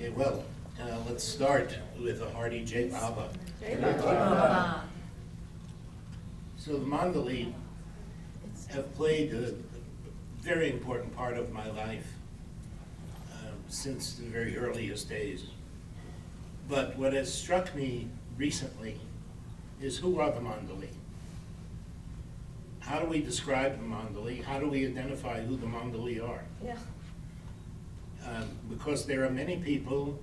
Okay, well, let's start with a hearty Jai Baba. Jai Baba. So the Mandali have played a very important part of my life since the very earliest days. But what has struck me recently is, who are the Mandali? How do we describe the Mandali? How do we identify who the Mandali are? Yeah. Because there are many people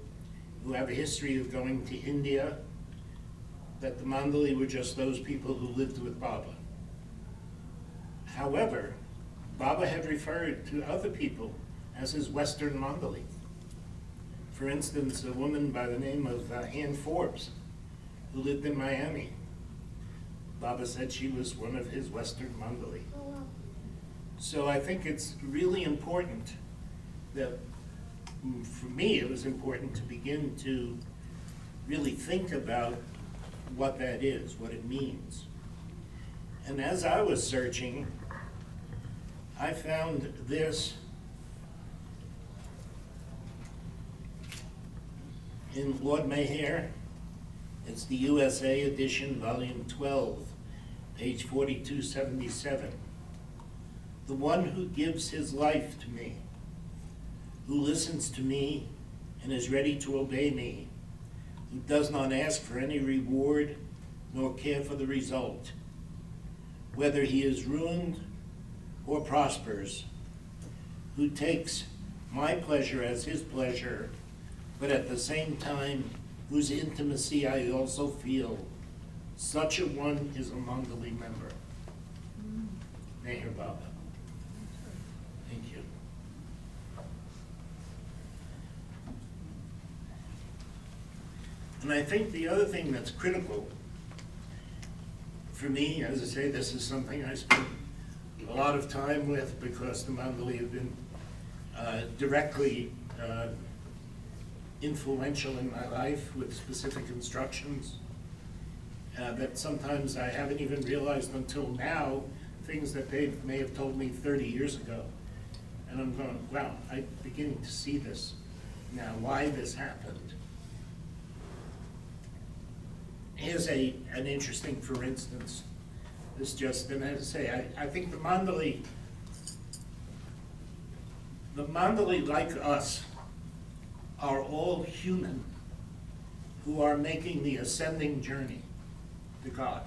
who have a history of going to India, that the Mandali were just those people who lived with Baba. However, Baba had referred to other people as his Western Mandali. For instance, a woman by the name of Ann Forbes, who lived in Miami. Baba said she was one of his Western Mandali. Oh, wow. So I think it's really important that, for me, it was important to begin to really think about what that is, what it means. And as I was searching, I found this in Lord Meher. It's the USA edition, volume 12, page 4277. The one who gives his life to me, who listens to me and is ready to obey me, who does not ask for any reward nor care for the result, whether he is ruined or prospers, who takes my pleasure as his pleasure, but at the same time, whose intimacy I also feel. Such a one is a Mandali member. Meher Baba. Thank you. And I think the other thing that's critical for me, as I say, this is something I spend a lot of time with, because the Mandali have been directly influential in my life with specific instructions that sometimes I haven't even realized until now, things that they may have told me 30 years ago. And I'm going, wow, I'm beginning to see this now, why this happened. Here's an interesting, for instance, this just, and as I say, I think the Mandali, like us, are all human who are making the ascending journey to God.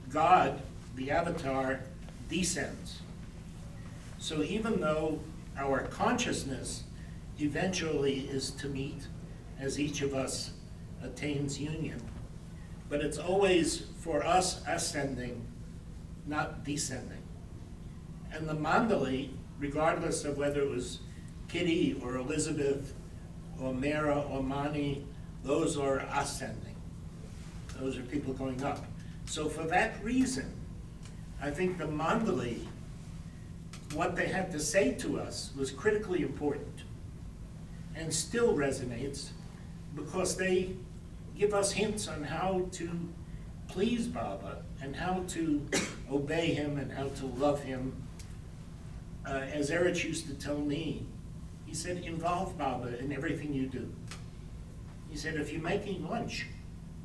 God, the avatar, descends. So even though our consciousness eventually is to meet as each of us attains union, but it's always for us ascending, not descending. And the Mandali, regardless of whether it was Kitty or Elizabeth or Mara or Mani, those are ascending. Those are people going up. So for that reason, I think the Mandali, what they had to say to us was critically important and still resonates, because they give us hints on how to please Baba and how to obey him and how to love him. As Erich used to tell me, he said, involve Baba in everything you do. He said, if you're making lunch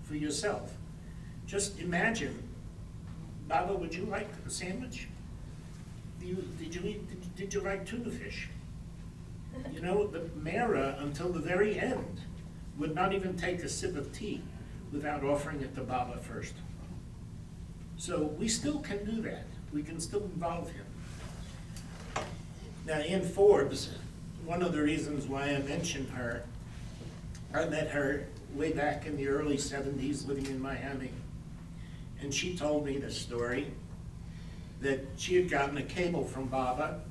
for yourself, just imagine, Baba, would you like a sandwich? Did you like tuna fish? You know, the Mara, until the very end, would not even take a sip of tea without offering it to Baba first. So we still can do that. We can still involve him. Now, Ann Forbes, one of the reasons why I mentioned her, I met her way back in the early 70s living in Miami. And she told me the story that she had gotten a cable from Baba,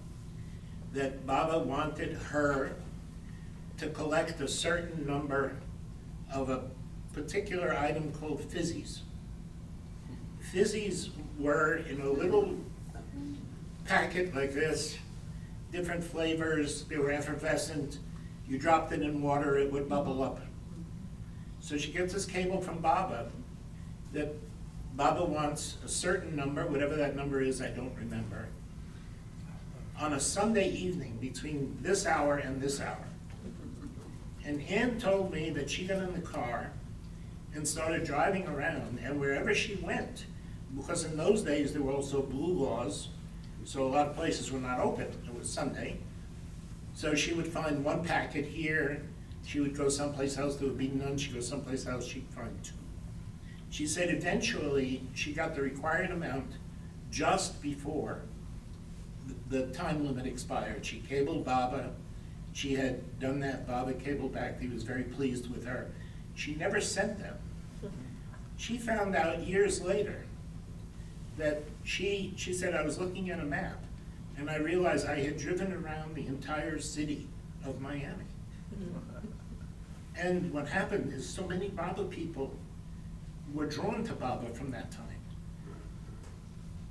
that Baba wanted her to collect a certain number of a particular item called fizzies. Fizzies were in a little packet like this, different flavors, they were effervescent. You dropped it in water, it would bubble up. So she gets this cable from Baba that Baba wants a certain number, whatever that number is, I don't remember, on a Sunday evening between this hour and this hour. And Ann told me that she got in the car and started driving around, and wherever she went, because in those days there were also blue laws, so a lot of places were not open. It was Sunday. So she would find one packet here, she would go someplace else, there would be none, she'd go someplace else, she'd find two. She said eventually she got the required amount just before the time limit expired. She cabled Baba. She had done that. Baba cabled back. He was very pleased with her. She never sent them. She found out years later that she said, I was looking at a map and I realized I had driven around the entire city of Miami. And what happened is so many Baba people were drawn to Baba from that time.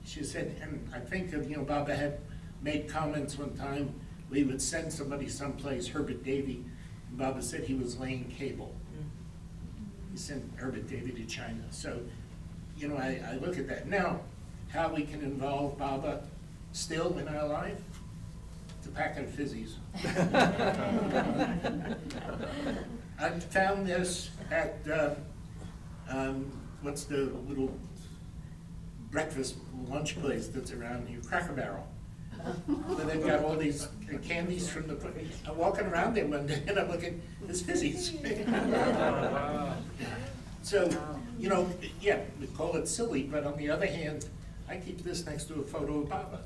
She said, and I think of, Baba had made comments one time, we would send somebody someplace, Herbert Davy, and Baba said he was laying cable. He sent Herbert Davy to China. So, I look at that. Now, how we can involve Baba still in our life? It's a packet of fizzies. I found this at, what's the little breakfast lunch place that's around here, Cracker Barrel. Where they've got all these candies from the, I'm walking around there one day and I'm looking, there's fizzies. So, yeah, we call it silly, but on the other hand, I keep this next to a photo of Baba.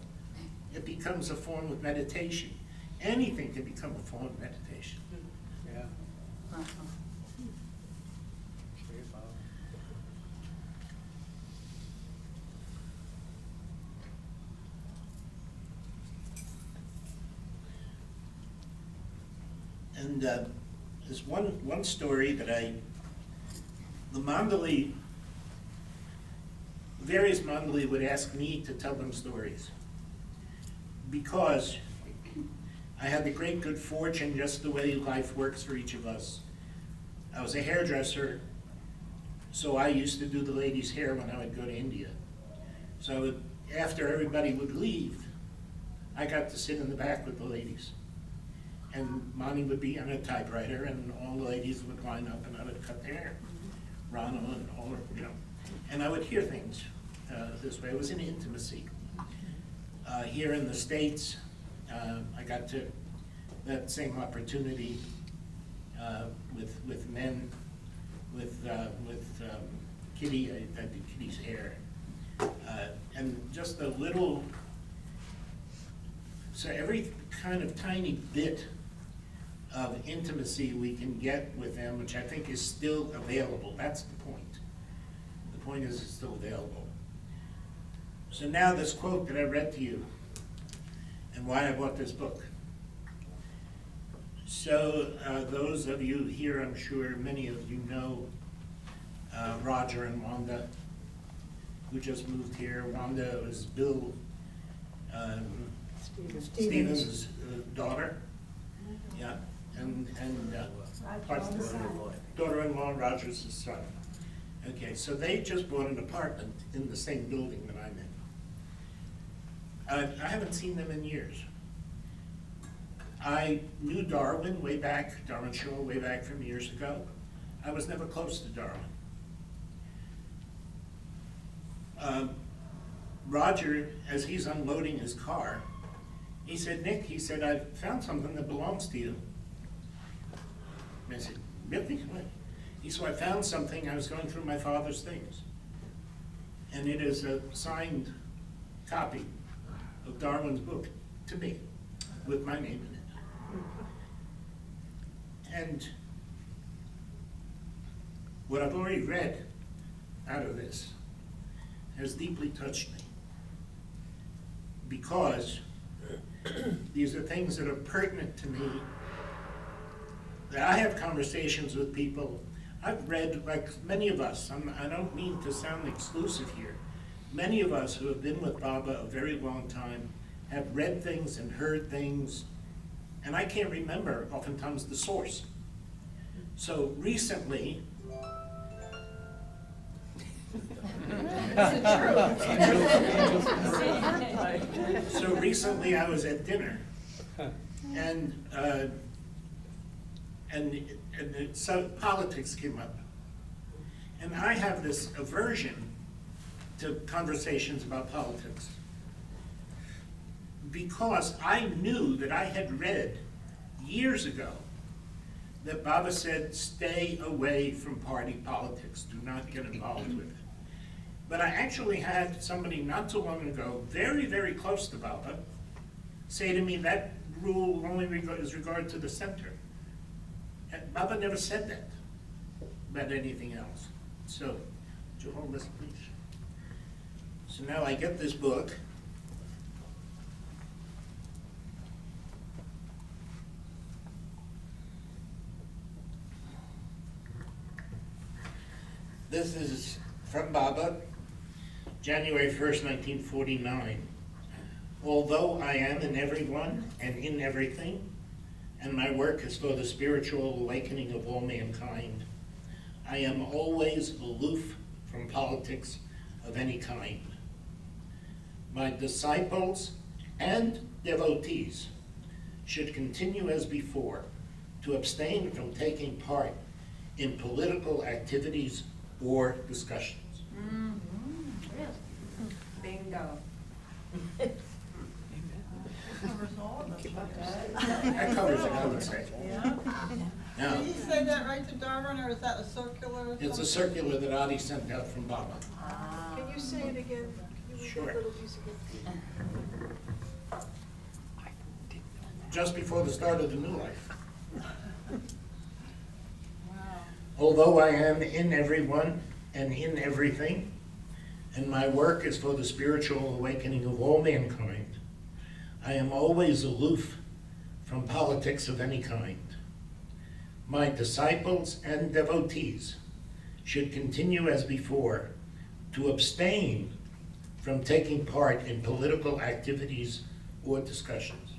It becomes a form of meditation. Anything can become a form of meditation. Yeah. Uh-huh. And there's one story that the Mandali, various Mandali would ask me to tell them stories. Because I had the great good fortune, just the way life works for each of us. I was a hairdresser, so I used to do the ladies' hair when I would go to India. So after everybody would leave, I got to sit in the back with the ladies. And Monty would be on a typewriter, and all the ladies would line up, and I would cut their hair. Ronald and all, and I would hear things this way. It was an intimacy. Here in the States, I got to that same opportunity with men, with Kitty. I did Kitty's hair, and just a little. So every kind of tiny bit of intimacy we can get with them, which I think is still available. That's the point. The point is it's still available. So now this quote that I read to you and why I bought this book. So those of you here, I'm sure many of you know Roger and Wanda, who just moved here. Wanda was Bill Stevens' daughter, yeah, and daughter-in-law, Roger's son. Okay, so they just bought an apartment in the same building that I'm in. I haven't seen them in years. I knew Darwin Shaw way back from years ago. I was never close to Darwin. Roger, as he's unloading his car, he said, Nick, he said, I found something that belongs to you. And I said, really? What? He said, I found something. I was going through my father's things. And it is a signed copy of Darwin's book to me, with my name in it. And what I've already read out of this has deeply touched me. Because these are things that are pertinent to me, that I have conversations with people. I've read, like many of us, I don't mean to sound exclusive here, many of us who have been with Baba a very long time have read things and heard things, and I can't remember oftentimes the source. So recently, I was at dinner, and So politics came up. And I have this aversion to conversations about politics because I knew that I had read years ago that Baba said, stay away from party politics, do not get involved with it. But I actually had somebody not too long ago, very, very close to Baba, say to me that rule only is regard to the center. And Baba never said that about anything else. So, would you hold this, please? So now I get this book. This is from Baba, January 1st, 1949. Although I am in everyone and in everything, and my work is for the spiritual awakening of all mankind, I am always aloof from politics of any kind. My disciples and devotees should continue as before to abstain from taking part in political activities or discussions. Bingo. Covers all of them. That covers it, I would say. Yeah. Now, Did he say that right to Darwin, or is that a circular or something? it's a circular that Adi sent out from Baba. Can you say it again? Can you read Sure. that little piece again? Just before the start of the new life. Wow. Although I am in everyone and in everything, and my work is for the spiritual awakening of all mankind, I am always aloof from politics of any kind. My disciples and devotees should continue as before to abstain from taking part in political activities or discussions.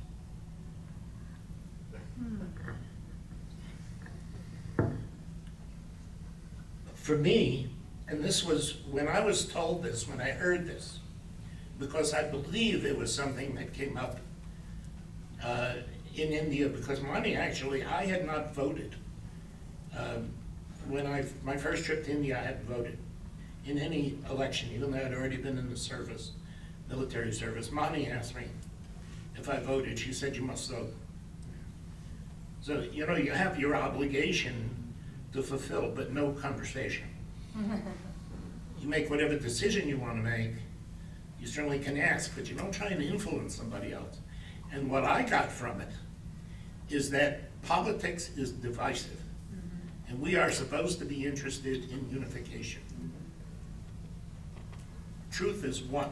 For me, and this was, when I was told this, when I heard this, because I believe it was something that came up in India, because Mani, actually, I had not voted. My first trip to India, I hadn't voted in any election, even though I'd already been in the service, military service. Mani asked me if I voted. She said, you must vote. So, you know, you have your obligation to fulfill, but no conversation. You make whatever decision you want to make. You certainly can ask, but you don't try and influence somebody else. And what I got from it is that politics is divisive, and we are supposed to be interested in unification. Truth is one.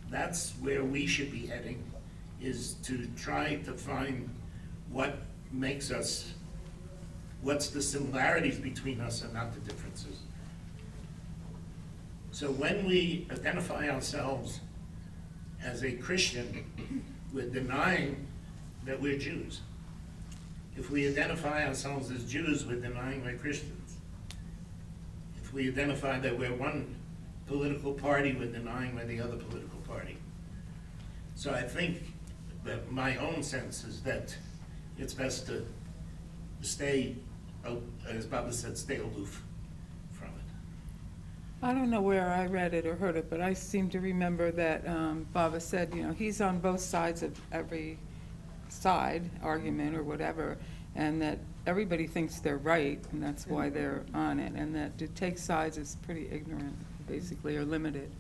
That's where we should be heading, is to try to find what makes us, what's the similarities between us and not the differences. So when we identify ourselves as a Christian, we're denying that we're Jews. If we identify ourselves as Jews, we're denying we're Christians. If we identify that we're one political party, we're denying we're the other political party. So I think that my own sense is that it's best to stay, as Baba said, stay aloof from it. I don't know where I read it or heard it, but I seem to remember that Baba said, you know, he's on both sides of every side argument or whatever, and that everybody thinks they're right, and that's why they're on it, and that to take sides is pretty ignorant, basically, or limited.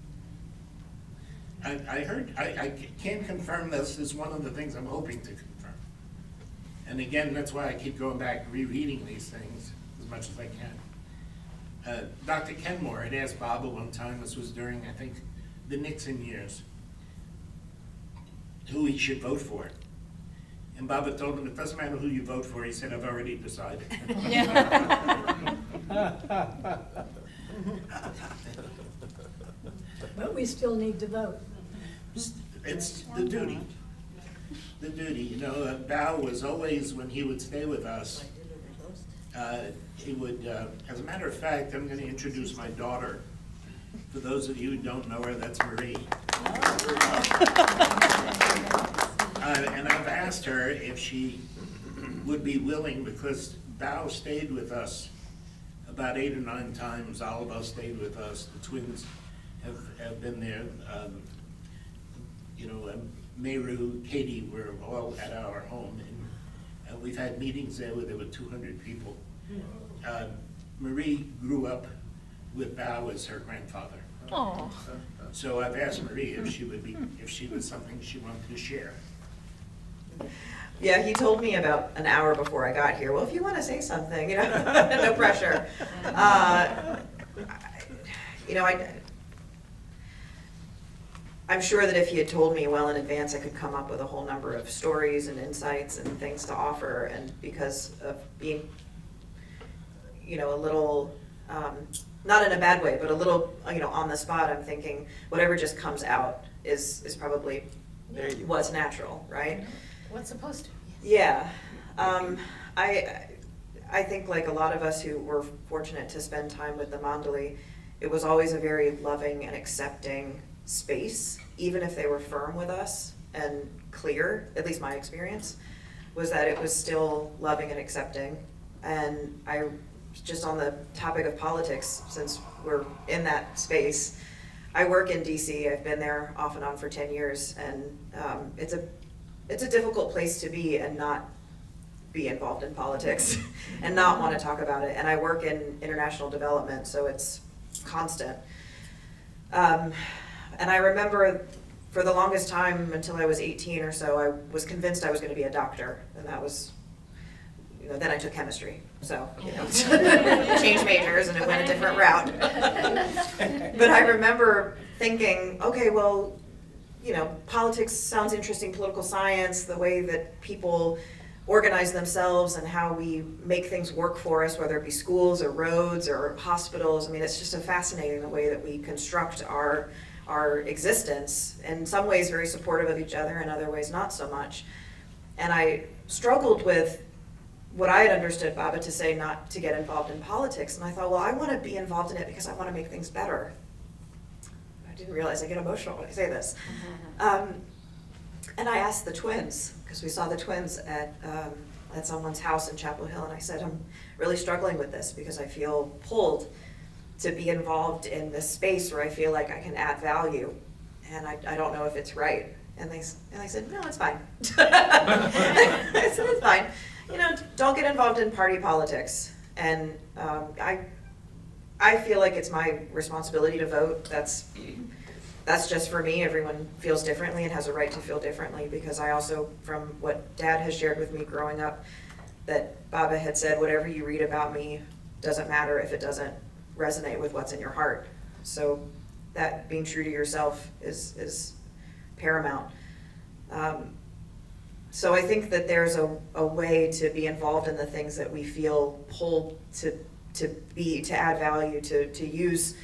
I heard, I can't confirm this is one of the things I'm hoping to confirm. And again, that's why I keep going back and rereading these things as much as I can. Dr. Kenmore had asked Baba one time, this was during, I think, the Nixon years, who he should vote for. And Baba told him, it doesn't matter who you vote for. He said, I've already decided. But we still need to vote. It's the duty. The duty, you know, Bao was always, when he would stay with us, he would, as a matter of fact, I'm going to introduce my daughter. For those of you who don't know her, that's Marie. And I've asked her if she would be willing, because Bao stayed with us about 8 or 9 times. Oliver stayed with us. The twins have been there. Meru, Katie were all at our home. And we've had meetings there where there were 200 people. Marie grew up with Bao as her grandfather. Oh. So I've asked Marie if she was something she wanted to share. Yeah, he told me about an hour before I got here, well, if you want to say something, no pressure. I'm sure that if he had told me well in advance, I could come up with a whole number of stories and insights and things to offer. And because of being, a little, not in a bad way, but a little, on the spot, I'm thinking whatever just comes out is probably what's natural, right? What's supposed to? Yeah. I think like a lot of us who were fortunate to spend time with the Mandali, it was always a very loving and accepting space, even if they were firm with us and clear, at least my experience, was that it was still loving and accepting. And I, just on the topic of politics, since we're in that space, I work in DC. I've been there off and on for 10 years, and it's a difficult place to be and not be involved in politics and not want to talk about it. And I work in international development, so it's constant. And I remember for the longest time, until I was 18 or so, I was convinced I was going to be a doctor, and that was, then I took chemistry. So, changed majors and it went a different route. But I remember thinking, okay, well, politics sounds interesting, political science, the way that people organize themselves and how we make things work for us, whether it be schools or roads or hospitals. I mean, it's just fascinating the way that we construct our existence. In some ways very supportive of each other, in other ways not so much. And I struggled with what I had understood Baba to say not to get involved in politics. And I thought, well, I want to be involved in it because I want to make things better. I didn't realize I get emotional when I say this. And I asked the twins, because we saw the twins at someone's house in Chapel Hill, and I said, I'm really struggling with this because I feel pulled to be involved in this space where I feel like I can add value, and I don't know if it's right. And they said, no, it's fine. I said, it's fine. Don't get involved in party politics. And I feel like it's my responsibility to vote. That's just for me. Everyone feels differently and has a right to feel differently, because I also, from what Dad has shared with me growing up, that Baba had said, whatever you read about me doesn't matter if it doesn't resonate with what's in your heart. So that being true to yourself is paramount. So I think that there's a way to be involved in the things that we feel pulled to add value, to use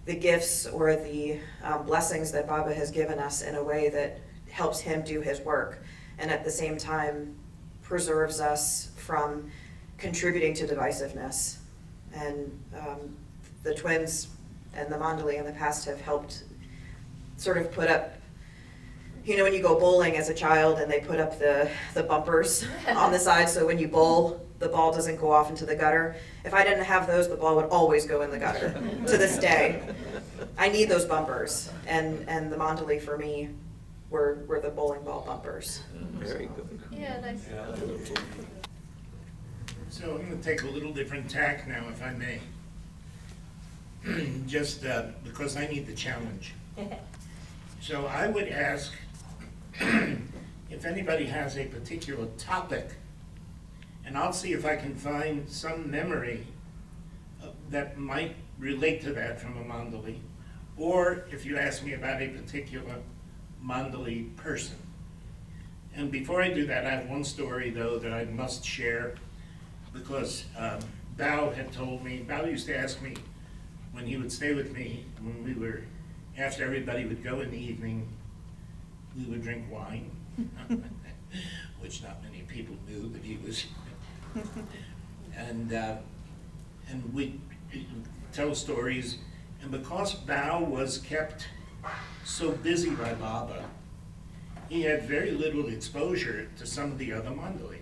the gifts or the blessings that Baba has given us in a way that helps him do his work, and at the same time preserves us from contributing to divisiveness. And the twins and the Mandali in the past have helped sort of put up, when you go bowling as a child and they put up the bumpers on the side, so when you bowl, the ball doesn't go off into the gutter. If I didn't have those, the ball would always go in the gutter to this day. I need those bumpers, and the Mandali for me were the bowling ball bumpers. Very good. Yeah, nice. So I'm going to take a little different tack now, if I may. Just because I need the challenge. So I would ask if anybody has a particular topic, and I'll see if I can find some memory that might relate to that from a Mandali, or if you ask me about a particular Mandali person. And before I do that, I have one story, though, that I must share, because Bao had told me, Bao used to ask me when he would stay with me, when we were, after everybody would go in the evening, we would drink wine, which not many people knew that he was, and we'd tell stories. And because Bao was kept so busy by Baba, he had very little exposure to some of the other Mandali.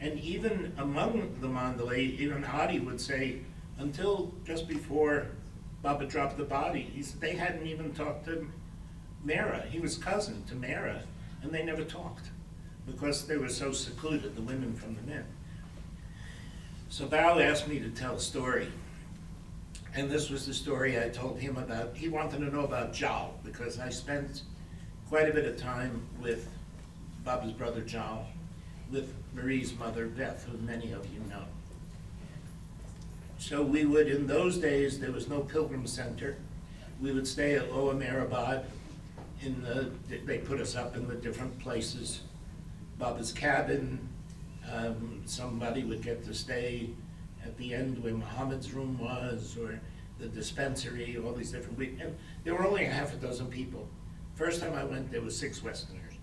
And even among the Mandali, even Adi would say, until just before Baba dropped the body, he said they hadn't even talked to Mera. He was cousin to Mera, and they never talked because they were so secluded, the women from the men. So Bao asked me to tell a story. And this was the story I told him about. He wanted to know about Jal, because I spent quite a bit of time with Baba's brother Jal, with Marie's mother Beth, who many of you know. So we would, in those days, there was no pilgrim center. We would stay at Lower Meherabad. They put us up in the different places. Baba's cabin, somebody would get to stay at the end where Muhammad's room was, or the dispensary, all these different, and there were only a half a dozen people. First time I went, there were 6 Westerners.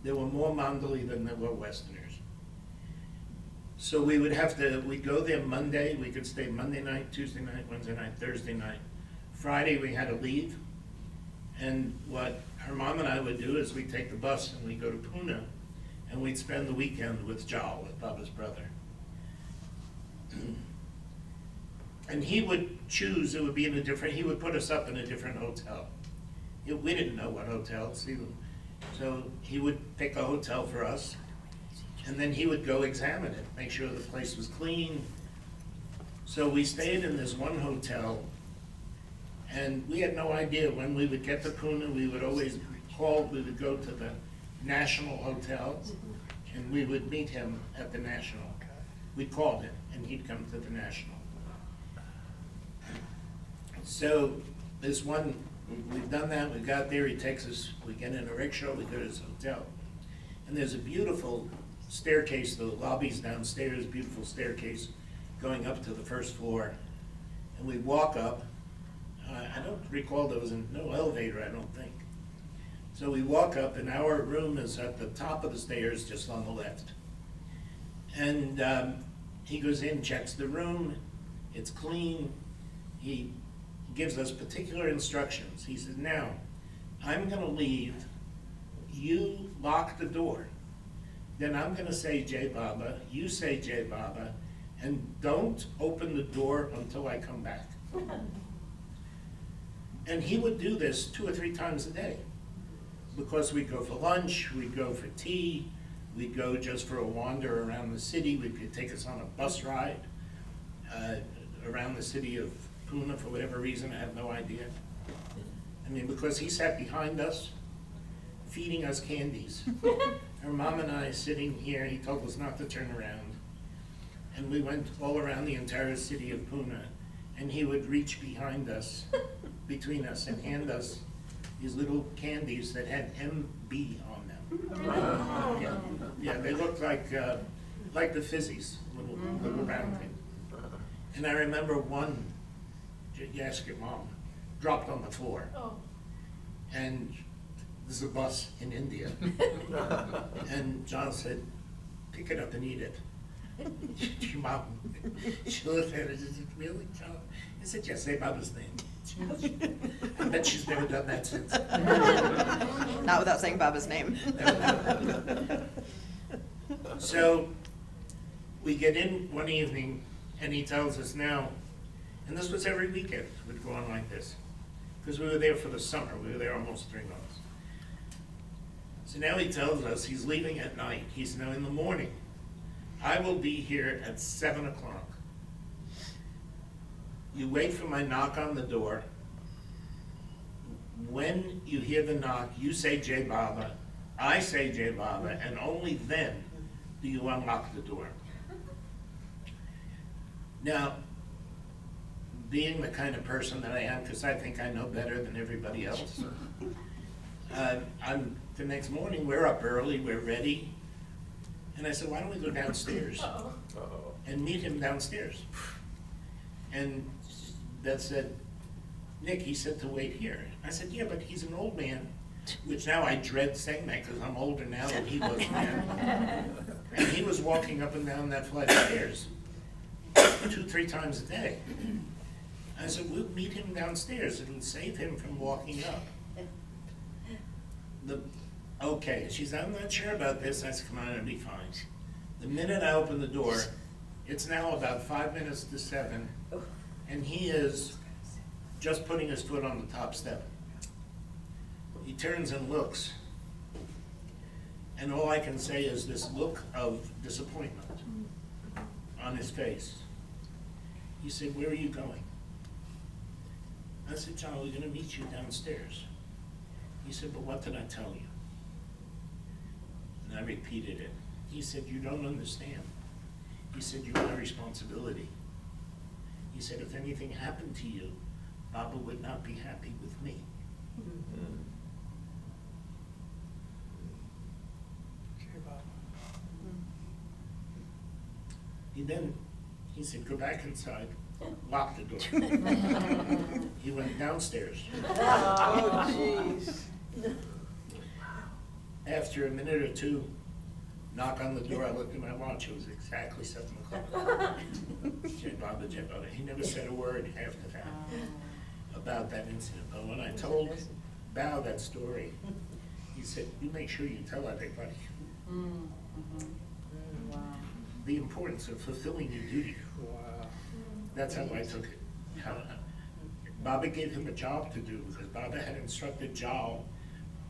There were more Mandali than there were Westerners. So we would we'd go there Monday, we could stay Monday night, Tuesday night, Wednesday night, Thursday night. Friday we had to leave, and what her mom and I would do is we'd take the bus and we'd go to Pune, and we'd spend the weekend with Jal, with Baba's brother. And he would choose, it would be in a different, he would put us up in a different hotel. We didn't know what hotels, so he would pick a hotel for us, and then he would go examine it, make sure the place was clean. So we stayed in this one hotel, and we had no idea when we would get to Pune. We would always call, we would go to the National Hotel, and we would meet him at the National. We called him, and he'd come to the National. So this one, we've done that, we got there, he takes us, we get in a rickshaw, we go to his hotel. And there's a beautiful staircase, the lobby's downstairs, beautiful staircase going up to the first floor. And we walk up, I don't recall, there was no elevator, I don't think. So we walk up, and our room is at the top of the stairs, just on the left. And he goes in, checks the room, it's clean. He gives us particular instructions. He said, now, I'm gonna leave, you lock the door. Then I'm gonna say Jai Baba, you say Jai Baba, and don't open the door until I come back. And he would do this 2 or 3 times a day, because we'd go for lunch, we'd go for tea, we'd go just for a wander around the city. We could take us on a bus ride around the city of Pune for whatever reason, I have no idea. I mean, because he sat behind us, feeding us candies. Her mom and I sitting here, he told us not to turn around. And we went all around the entire city of Pune, and he would reach behind us, between us, and hand us these little candies that had MB on them. Yeah, they looked like the fizzies, little round thing. And I remember one, you ask your mom, dropped on the floor. And there's a bus in India. And John said, pick it up and eat it. Your mom, she looked at it and said, really, John? I said, yes, say Baba's name. I bet she's never done that since. Not without saying Baba's name. So we get in one evening, and he tells us now, and this was every weekend, it would go on like this, because we were there for the summer. We were there almost 3 months. So now he tells us he's leaving at night. He said, now in the morning, I will be here at 7 o'clock. You wait for my knock on the door. When you hear the knock, you say Jai Baba, I say Jai Baba, and only then do you unlock the door. Now, being the kind of person that I am, because I think I know better than everybody else, the next morning, we're up early, we're ready, and I said, why don't we go downstairs and meet him downstairs? And Beth said, Nick, he said to wait here. I said, yeah, but he's an old man, which now I dread saying that because I'm older now than he was then. And he was walking up and down that flight of stairs 2, 3 times a day. I said, we'll meet him downstairs. It'll save him from walking up. Okay, she said, I'm not sure about this. I said, come on, it'll be fine. The minute I open the door, it's now about 5 minutes to 7, and he is just putting his foot on the top step. He turns and looks, and all I can say is this look of disappointment on his face. He said, "Where are you going?" I said, "John, we're gonna meet you downstairs." He said, "But what did I tell you?" And I repeated it. He said, "You don't understand." He said, "You're my responsibility." He said, "If anything happened to you, Baba would not be happy with me." He said, "Go back inside, lock the door." He went downstairs. Oh, jeez. After a minute or two, knock on the door, I looked at my watch, it was exactly 7 o'clock. Jai Baba, Jai Baba. He never said a word after that about that incident. But when I told Bao that story, he said, "You make sure you tell everybody the importance of fulfilling your duty." That's how I took it. Baba gave him a job to do, because Baba had instructed Jal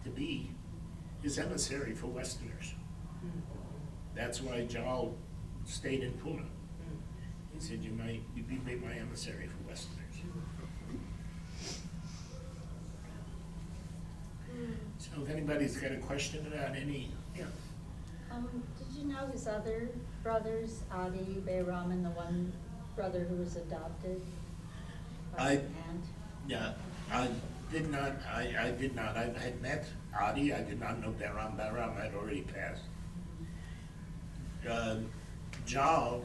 to be his emissary for Westerners. That's why Jal stayed in Pune. He said, "You be my emissary for Westerners." So if anybody's got a question about any, yeah. Did you know his other brothers, Adi, Bayram, and the one brother who was adopted? by his aunt? Yeah, I did not. I had met Adi. I did not know Bayram. Bayram had already passed. Jal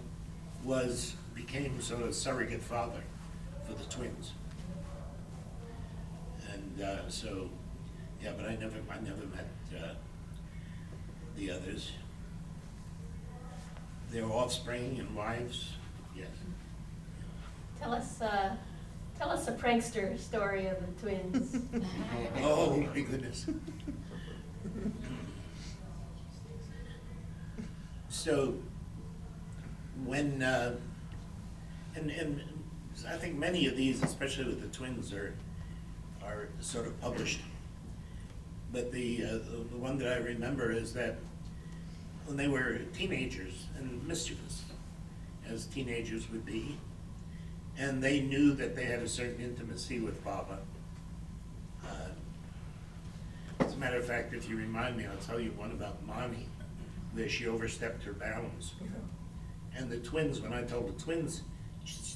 became sort of surrogate father for the twins. And so, yeah, but I never met the others. Their offspring and wives, yes. Tell us a prankster story of the twins. Oh, my goodness. So, when, and I think many of these, especially with the twins, are sort of published. But the one that I remember is that when they were teenagers and mischievous, as teenagers would be, and they knew that they had a certain intimacy with Baba. As a matter of fact, if you remind me, I'll tell you one about Mani, where she overstepped her bounds. And the twins, when I told the twins,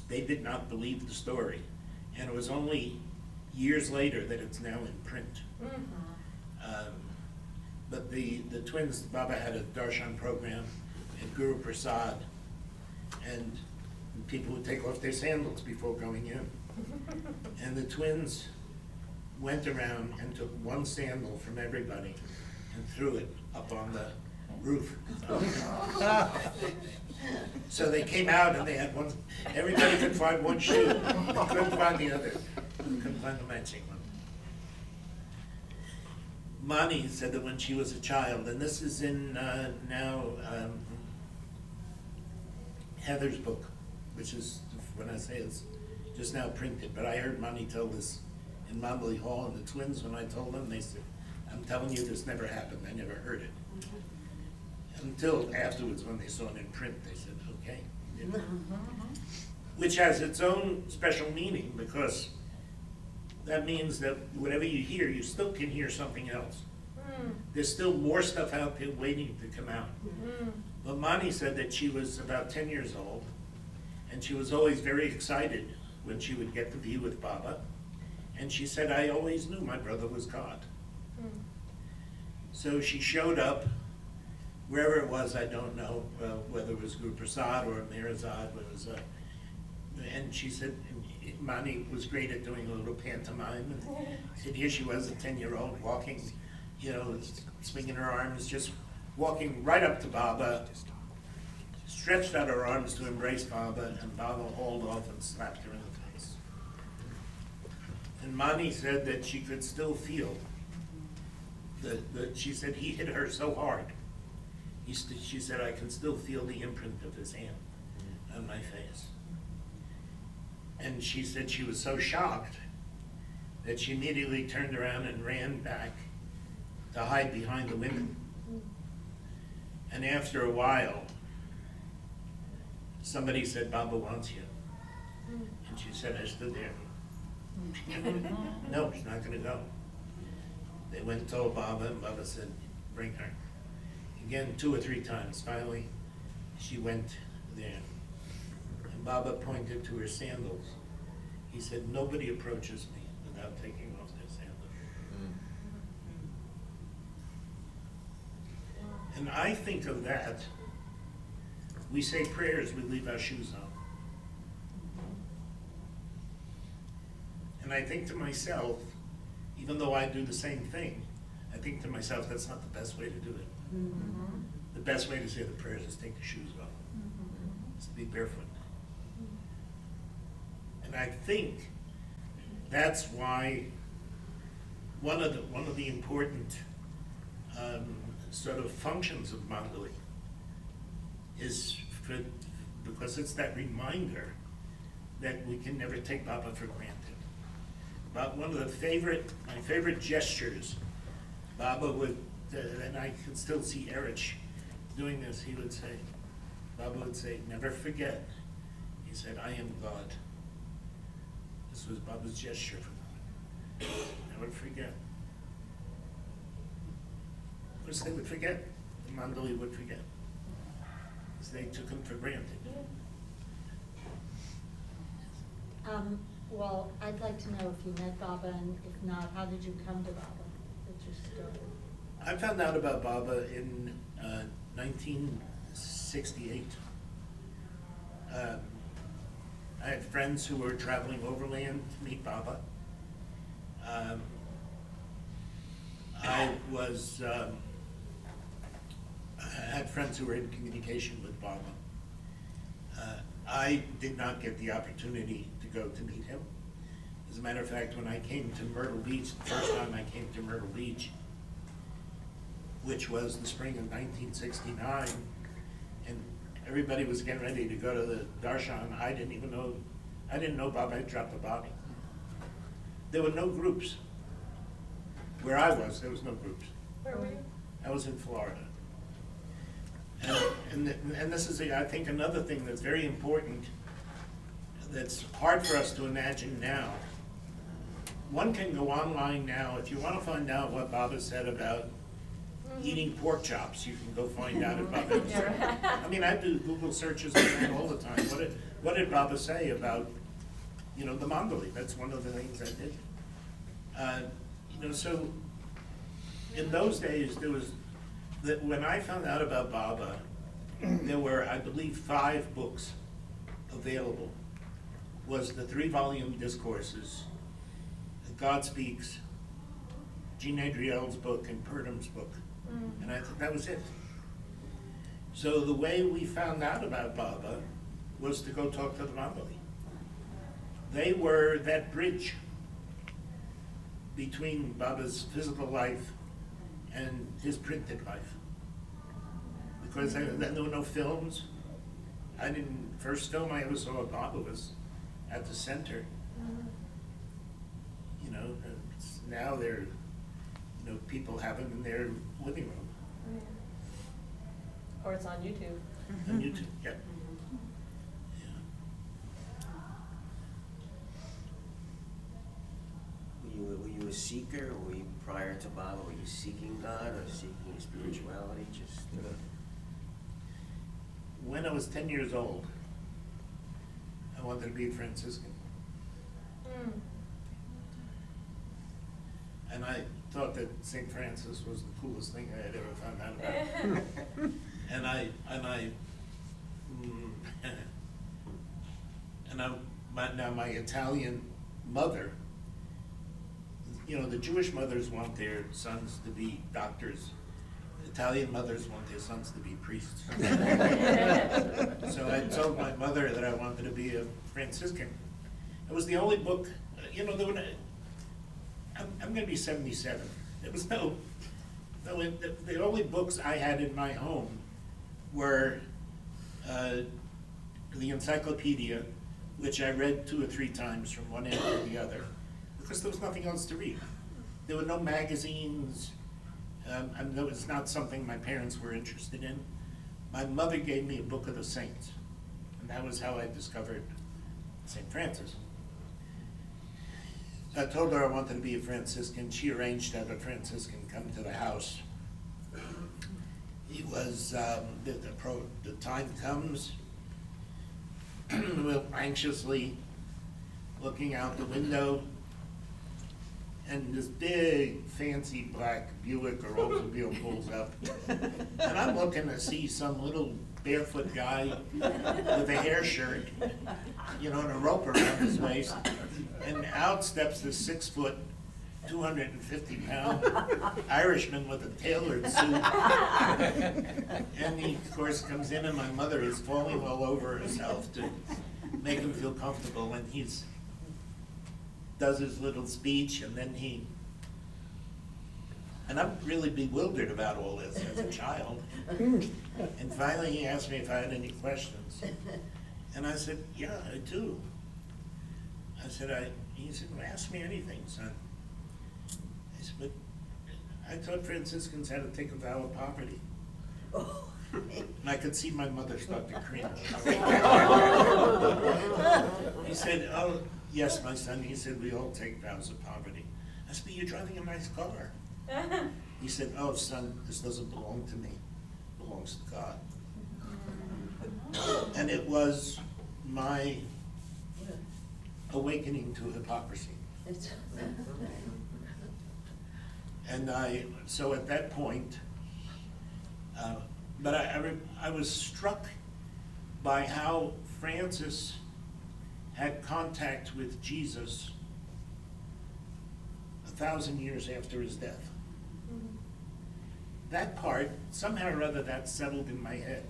they did not believe the story. And it was only years later that it's now in print. But the twins, Baba had a darshan program at Guru Prasad, and people would take off their sandals before going in. And the twins went around and took one sandal from everybody and threw it up on the roof. So they came out and they had one, everybody could find one shoe, they couldn't find the other, couldn't find the matching one. Mani said that when she was a child, and this is in now Heather's book, which is, when I say it's just now printed, but I heard Mani tell this in Mandali Hall, and the twins, when I told them, they said, "I'm telling you, this never happened, I never heard it." Until afterwards, when they saw it in print, they said, "Okay." Which has its own special meaning, because that means that whatever you hear, you still can hear something else. There's still more stuff out there waiting to come out. But Mani said that she was about 10 years old, and she was always very excited when she would get to be with Baba. And she said, "I always knew my brother was God." So she showed up, wherever it was, I don't know, whether it was Guru Prasad or Mirazad, and she said, Mani was great at doing a little pantomime, and said here she was, a 10-year-old, walking, swinging her arms, just walking right up to Baba, stretched out her arms to embrace Baba, and Baba hauled off and slapped her in the face. And Mani said that she could still feel that she said he hit her so hard She said, I can still feel the imprint of his hand on my face. And she said she was so shocked that she immediately turned around and ran back to hide behind the women. And after a while, somebody said, Baba wants you. And she said, I stood there. No, she's not gonna go. They went and told Baba, and Baba said, bring her. Again, 2 or 3 times. Finally, she went there. And Baba pointed to her sandals. He said, nobody approaches me without taking off their sandals. And I think of that. We say prayers, we leave our shoes on. And I think to myself, even though I do the same thing, I think to myself, that's not the best way to do it. The best way to say the prayers is take the shoes off. Is to be barefoot. And I think that's why one of the important sort of functions of Mandali is because it's that reminder that we can never take Baba for granted. But one of my favorite gestures, Baba would, and I can still see Erich doing this, he would say, Baba would say, never forget. He said, I am God. This was Baba's gesture for God. Never forget. Of course, they would forget. The Mandali would forget. Because they took him for granted. Well, I'd like to know if you met Baba, and if not, how did you come to Baba? What's your story? I found out about Baba in 1968. I had friends who were traveling overland to meet Baba. I had friends who were in communication with Baba. I did not get the opportunity to go to meet him. As a matter of fact, when I came to Myrtle Beach, the first time I came to Myrtle Beach, which was the spring of 1969, and everybody was getting ready to go to the darshan, I didn't know Baba had dropped the body. There were no groups. Where I was, there was no groups. Where were you? I was in Florida. And this is, I think, another thing that's very important, that's hard for us to imagine now. One can go online now, if you want to find out what Baba said about eating pork chops, you can go find out about it. I mean, I do Google searches on that all the time. What did Baba say about, the Mandali? That's one of the things I did. So in those days, when I found out about Baba, there were, I believe, 5 books available. Was the 3-volume discourses, God Speaks, Jean Adriel's book, and Purdam's book. And I thought that was it. So the way we found out about Baba was to go talk to the Mandali. They were that bridge between Baba's physical life and his printed life. Because there were no films. First film I ever saw of Baba was at the center. Now they're, people have him in their living room. Or it's on YouTube. On YouTube, yep. Were you a seeker, or were you prior to Baba? Were you seeking God or seeking spirituality? When I was 10 years old, I wanted to be a Franciscan. And I thought that St. Francis was the coolest thing I had ever found out about. Now my Italian mother, the Jewish mothers want their sons to be doctors. Italian mothers want their sons to be priests. So I told my mother that I wanted to be a Franciscan. It was the only book, I'm going to be 77. There was the only books I had in my home were the encyclopedia, which I read 2 or 3 times from one end to the other, because there was nothing else to read. There were no magazines, and that was not something my parents were interested in. My mother gave me a book of the saints, and that was how I discovered St. Francis. I told her I wanted to be a Franciscan. She arranged to have a Franciscan come to the house. He was, the time comes, we're anxiously looking out the window, and this big, fancy black Buick or Oldsmobile pulls up. And I'm looking to see some little barefoot guy with a hair shirt, you know, and a rope around his waist. And out steps this 6 foot, 250-pound Irishman with a tailored suit. And he, of course, comes in, and my mother is falling all over herself to make him feel comfortable. And he's does his little speech, and then and I'm really bewildered about all this as a child. And finally he asked me if I had any questions. And I said, yeah, I do. I said, he said, well, ask me anything, son. I said, but I thought Franciscans had to take a vow of poverty. And I could see my mother start to cringe. He said, oh, yes, my son. He said, we all take vows of poverty. I said, but you're driving a nice car. He said, oh, son, this doesn't belong to me. It belongs to God. And it was my awakening to hypocrisy. And so at that point, but I was struck by how Francis had contact with Jesus 1,000 years after his death. That part, somehow or other, that settled in my head.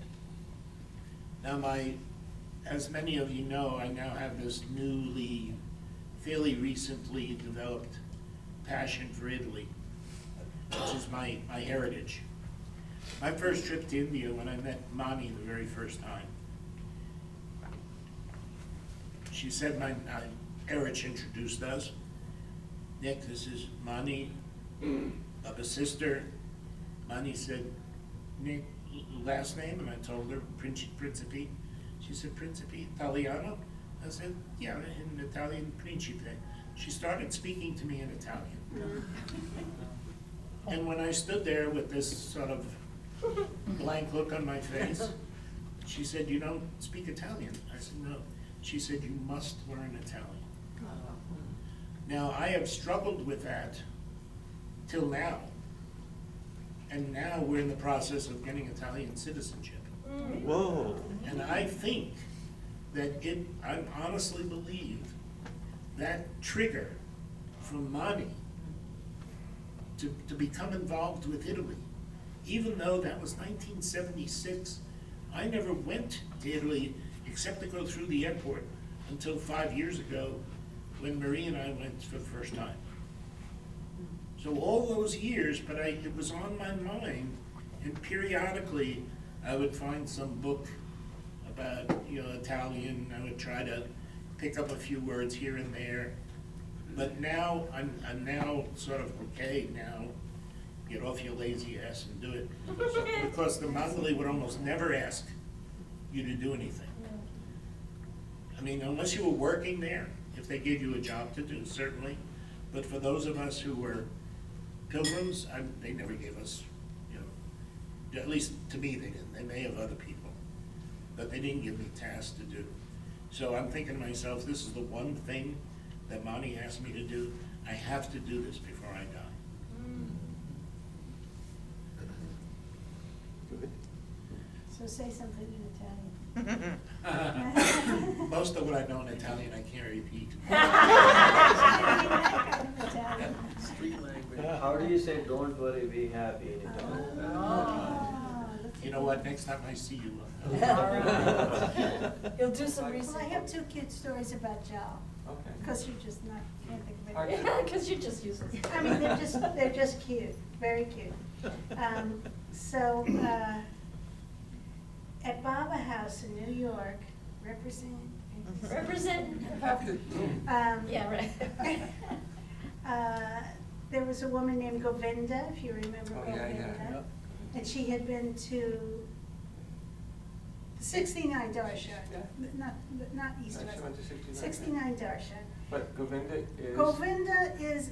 Now as many of you know, I now have this fairly recently developed passion for Italy, which is my heritage. My first trip to India, when I met Mani the very first time, she said, Erich introduced us. Nick, this is Mani, Baba's sister. Mani said, Nick, last name? And I told her, Principe. She said, Principe, Italiano? I said, yeah, in Italian, Principe. She started speaking to me in Italian. And when I stood there with this sort of blank look on my face, she said, you don't speak Italian? I said, no. She said, you must learn Italian. Now, I have struggled with that till now. And now we're in the process of getting Italian citizenship. Whoa. And I think that I honestly believe that trigger from Mani to become involved with Italy, even though that was 1976, I never went to Italy except to go through the airport until 5 years ago when Marie and I went for the first time. So all those years, but it was on my mind, and periodically I would find some book about Italian. I would try to pick up a few words here and there. But now I'm now sort of okay now. Get off your lazy ass and do it, because the Mandali would almost never ask you to do anything. I mean, unless you were working there, if they gave you a job to do, certainly. But for those of us who were pilgrims, they never gave us, at least to me they didn't. They may have other people, but they didn't give me tasks to do. So I'm thinking to myself, this is the one thing that Mani asked me to do. I have to do this before I die. So say something in Italian. Most of what I know in Italian I can't repeat. Italian. Street language. How do you say "don't worry, be happy" in Italian? Oh, You know what? Next time I see you. He'll do some well, research. I have 2 cute stories about Joe, Okay. because you're just not, can't think of Are it. you- Because you're just useless. I mean, they're just cute, very cute. So, at Baba House in New York, represent. Yeah, right. There was a woman named Govinda, if you remember Oh, yeah, Govinda. yeah. And she had been to the 69 Darshan, not East She West. went to 69. 69 Darshan. But Govinda is. Govinda is,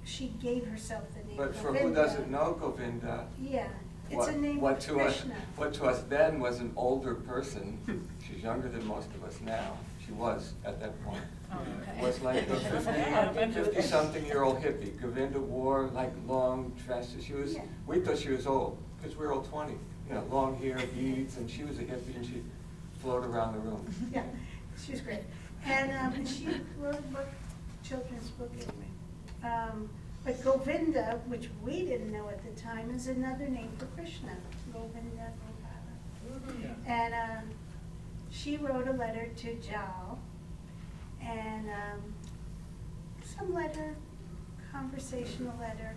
she gave herself the name But for Govinda. who doesn't know Govinda, Yeah, it's what, a name what of to us, Krishna. what to us then was an older person, she's younger than most of us now, she was at that point. Was like a 50-something-year-old hippie. Govinda wore like long dresses. She was, Yeah. we thought she was old, because we were all 20. You know, long hair, beads, and she was a hippie, and she'd float around the room. Yeah, she was great. And she wrote a book, children's book anyway. But Govinda, which we didn't know at the time, is another name for Krishna, Govinda Gopala. And she wrote a letter to Jal, and some letter, conversational letter,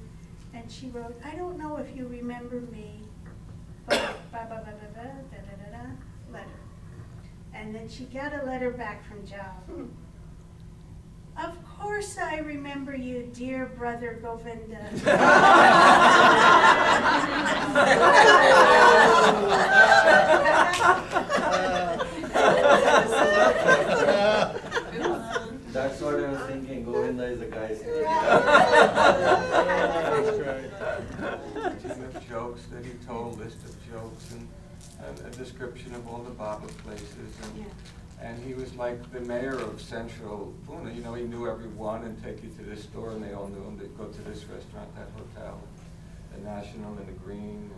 and she wrote, I don't know if you remember me, but letter. And then she got a letter back from Jal. Of course I remember you, dear brother Govinda. That's what I was thinking, Govinda is a guy's name. Team of jokes that he told, list of jokes, and a description of all the Baba places. And he was like the mayor of central Pune. You know, he knew everyone and take you to this store, and they all knew him. They'd go to this restaurant, that hotel, the National and the Green.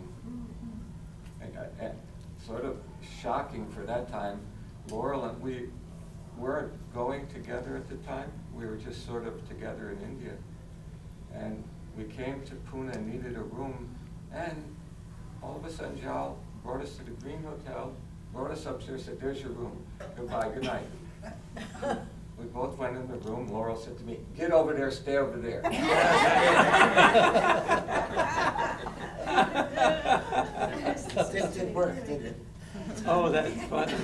And sort of shocking for that time. Laurel and we weren't going together at the time. We were just sort of together in India. And we came to Pune and needed a room. And all of a sudden, Jal brought us to the Green Hotel, brought us upstairs, said, there's your room. Goodbye, good night. We both went in the room. Laurel said to me, get over there, stay over there. It did work, didn't it? Oh, that's funny.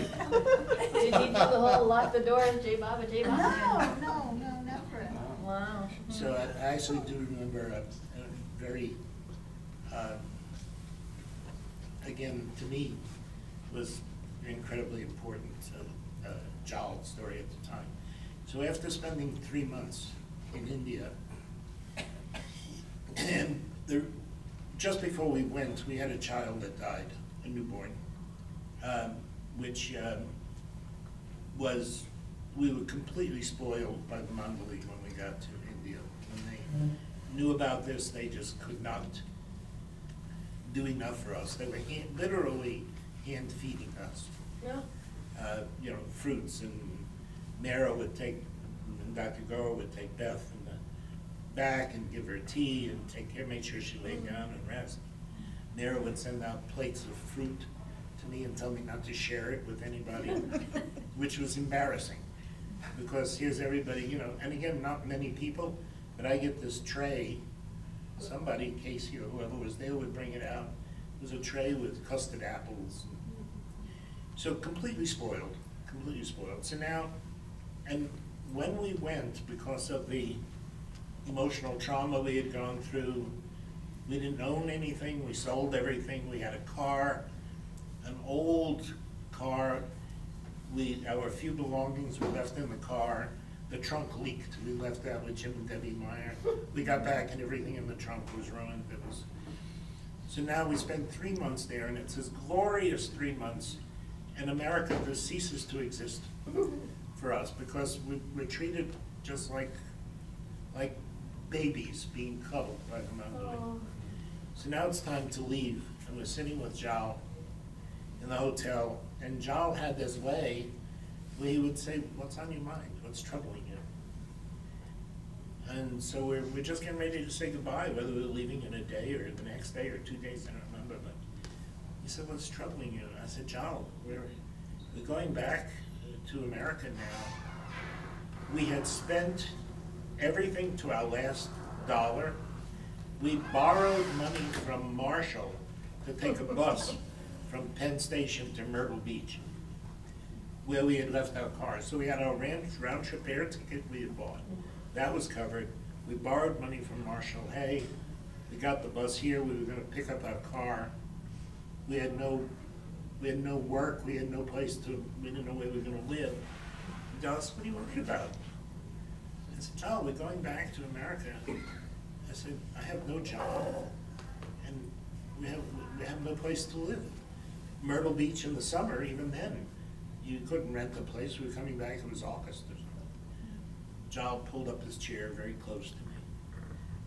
Did you do the whole lock the door and J Baba, J Baba? No, never. Wow. So I actually do remember a very, again, to me, was incredibly important Jal story at the time. So after spending 3 months in India, and just before we went, we had a child that died, a newborn, which we were completely spoiled by the Mandali when we got to India. When they knew about this, they just could not do enough for us. They were literally hand feeding us. Yeah. You know, fruits, and Mara would take, and Dr. Goa would take Beth in the back and give her tea and take care, make sure she laid down and rest. Mara would send out plates of fruit to me and tell me not to share it with anybody, which was embarrassing, because here's everybody, you know, and again, not many people, but I get this tray, somebody, Casey or whoever was there would bring it out. It was a tray with custard apples. So completely spoiled. So now, and when we went, because of the emotional trauma we had gone through, we didn't own anything, we sold everything, we had a car, an old car, our few belongings were left in the car, the trunk leaked, we left that with Jim and Debbie Meyer. We got back and everything in the trunk was ruined. So now we spent 3 months there, and it's this glorious 3 months, and America just ceases to exist for us, because we're treated just like babies being cuddled by the Mandali. Oh. So now it's time to leave, and we're sitting with Jal in the hotel, and Jal had this way where he would say, what's on your mind? What's troubling you? And so we're just getting ready to say goodbye, whether we're leaving in a day or the next day or 2 days, I don't remember, but he said, what's troubling you? I said, Jal, we're going back to America now. We had spent everything to our last dollar. We borrowed money from Marshall to take a bus from Penn Station to Myrtle Beach, where we had left our cars. So we had our round trip air ticket we had bought. That was covered. We borrowed money from Marshall Hay. We got the bus here. We were gonna pick up our car. We had no work. We had no place to, we didn't know where we were gonna live. Dallas, what are you worried about? I said, John, we're going back to America. I said, I have no job, and we have no place to live. Myrtle Beach in the summer, even then, you couldn't rent a place. We were coming back, it was August or something. John pulled up his chair very close to me,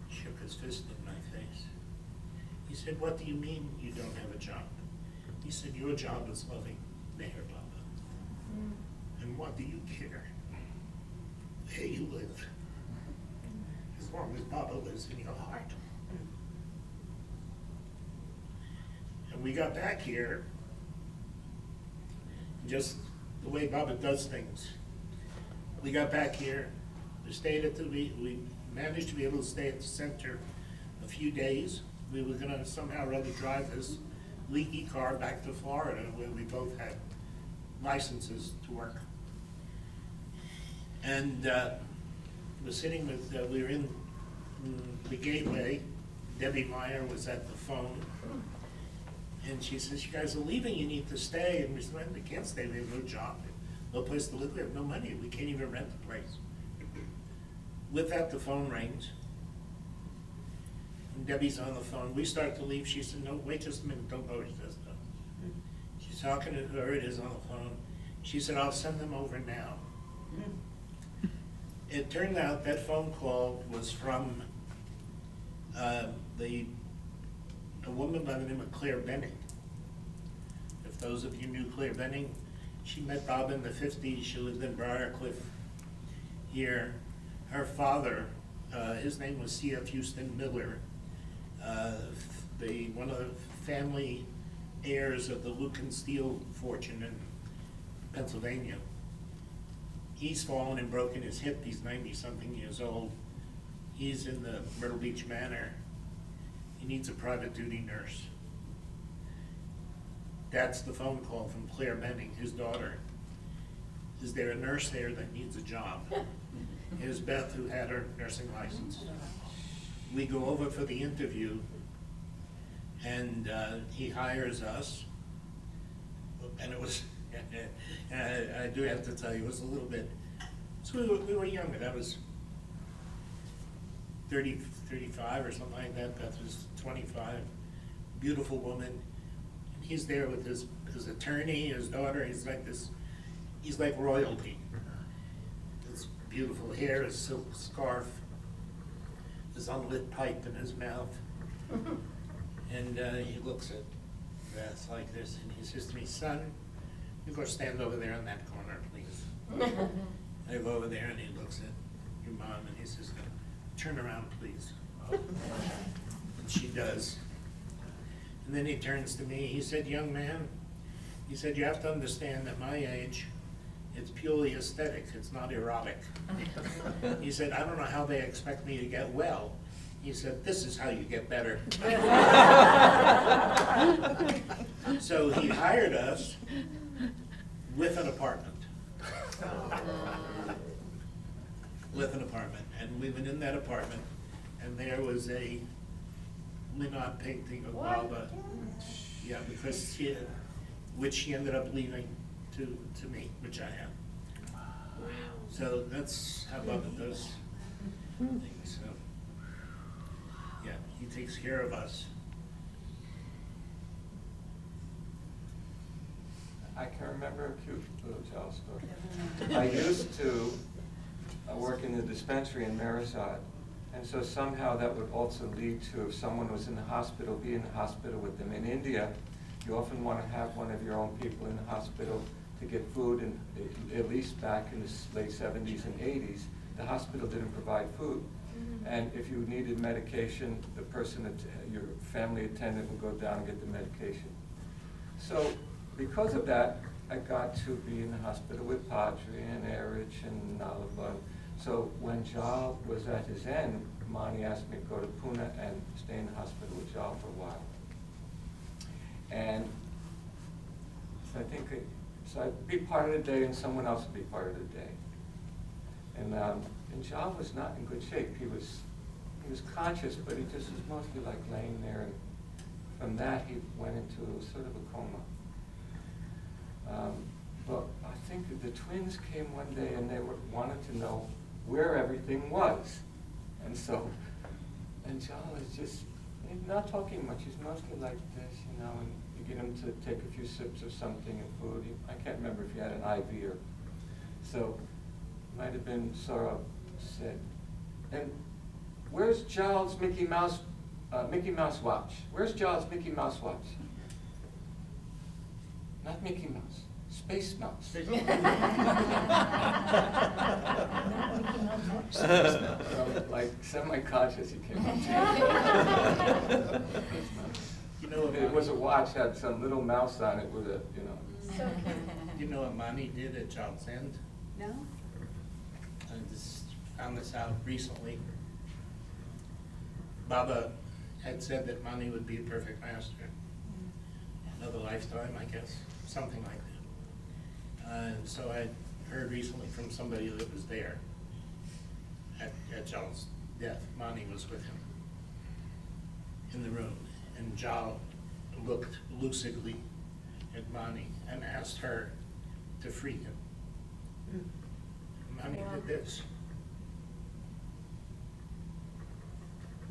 shook his fist in my face. He said, what do you mean you don't have a job? He said, your job is loving Meher Baba. And what do you care where you live? As long as Baba lives in your heart. And we got back here, just the way Baba does things. We got back here, we managed to be able to stay at the center a few days. We were gonna somehow or other drive this leaky car back to Florida, where we both had licenses to work. And we're sitting with, we were in the gateway. Debbie Meyer was at the phone. And she says, you guys are leaving, you need to stay. And we said, we can't stay, we have no job, no place to live, we have no money, we can't even rent a place. With that, the phone rings. And Debbie's on the phone. We start to leave. She said, no, wait just a minute, don't go. She says, no. She's talking to whoever it is on the phone. She said, I'll send them over now. It turned out that phone call was from a woman by the name of Claire Benning. If those of you knew Claire Benning, she met Bob in the 50s. She lived in Briarcliff here. Her father, his name was C.F. Houston Miller, one of the family heirs of the Lucan Steel fortune in Pennsylvania. He's fallen and broken his hip. He's 90-something years old. He's in the Myrtle Beach Manor. He needs a private duty nurse. That's the phone call from Claire Benning, his daughter. Is there a nurse there that needs a job? Here's Beth, who had her nursing license. We go over for the interview, and he hires us. And it was, I do have to tell you, it was a little bit, so we were younger. That was 30, 35 or something like that. Beth was 25. Beautiful woman. And he's there with his attorney, his daughter. He's like this, he's like royalty. His beautiful hair, his silk scarf, his unlit pipe in his mouth. And he looks at Beth like this, and he says to me, son, you go stand over there in that corner, please. I go over there, and he looks at your mom, and he says, turn around, please. And she does. And then he turns to me, he said, young man, he said, you have to understand at my age, it's purely aesthetic, it's not erotic. He said, I don't know how they expect me to get well. He said, this is how you get better. So he hired us with an apartment. With an apartment. And we went in that apartment, and there was a Minot painting of Baba. Yeah, because which she ended up leaving to me, which I have. So that's how Baba does things. So yeah, he takes care of us. I can remember a cute little child story. I used to work in the dispensary in Marisod, and so somehow that would also lead to, if someone was in the hospital, be in the hospital with them. In India, you often want to have one of your own people in the hospital to get food, and at least back in the late 70s and 80s, the hospital didn't provide food. And if you needed medication, the person, your family attendant would go down and get the medication. So because of that, I got to be in the hospital with Padre and Erich and Nalaba. So when Jal was at his end, Mani asked me to go to Pune and stay in the hospital with Jal for a while. And okay, so I'd be part of the day and someone else would be part of the day. And John was not in good shape. He was conscious, but he just was mostly like laying there, and from that he went into sort of a coma. But I think the twins came one day and they wanted to know where everything was. And so, and John was just, he's not talking much, he's mostly like this, you know, and you get him to take a few sips of something and food. I can't remember if he had an IV or, so, might have been Sora said, and where's Giles' Mickey Mouse watch? Where's Giles' Mickey Mouse watch? Not Mickey Mouse, Space Mouse. Space Mouse. Like semi-conscious, he came up to You know, it was a watch, had some little mouse on it with a, you know. So you know what Mani did at Child's End? No? I just found this out recently. Baba had said that Mani would be a perfect master. Another lifetime, I guess, something like that. And so I heard recently from somebody that was there at Jal's death. Mani was with him in the room, and Jal looked lucidly at Mani and asked her to free him. Mani did this.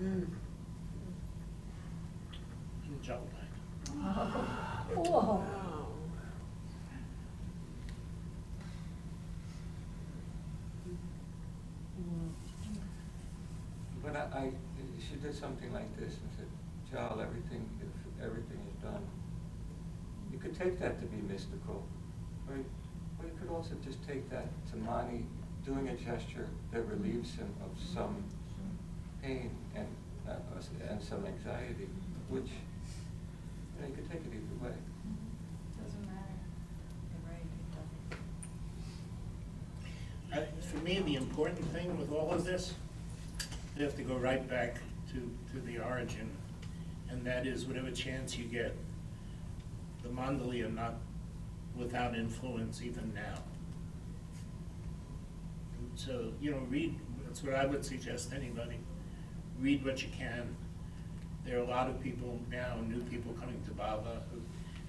And Jal died. Whoa. But she did something like this and said, Jal, if everything is done, you could take that to be mystical, or you could also just take that to Mani doing a gesture that relieves him of some pain and some anxiety, which, you know, you could take it either way. Doesn't matter. You're right, it doesn't. For me, the important thing with all of this, you have to go right back to the origin, and that is whatever chance you get, the Mandali are not without influence even now. So, you know, read, that's what I would suggest to anybody. Read what you can. There are a lot of people now, new people coming to Baba, who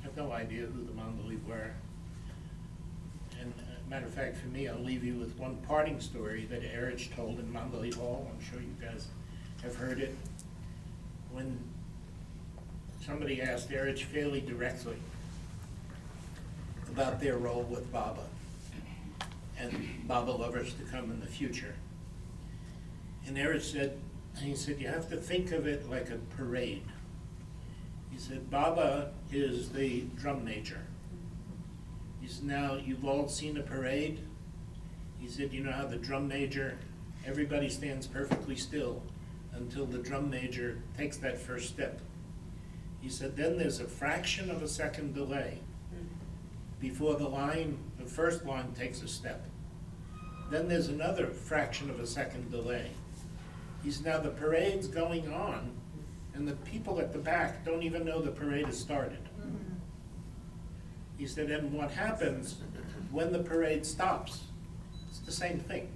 have no idea who the Mandali were. And matter of fact, for me, I'll leave you with one parting story that Erich told in Mandali Hall. I'm sure you guys have heard it. When somebody asked Erich fairly directly about their role with Baba and Baba lovers to come in the future. And Erich said, you have to think of it like a parade. He said, Baba is the drum major. He said, now you've all seen a parade. He said, you know how the drum major, everybody stands perfectly still until the drum major takes that first step. He said, then there's a fraction of a second delay before the first line takes a step. Then there's another fraction of a second delay. He said, now the parade's going on, and the people at the back don't even know the parade has started. He said, and what happens when the parade stops? It's the same thing.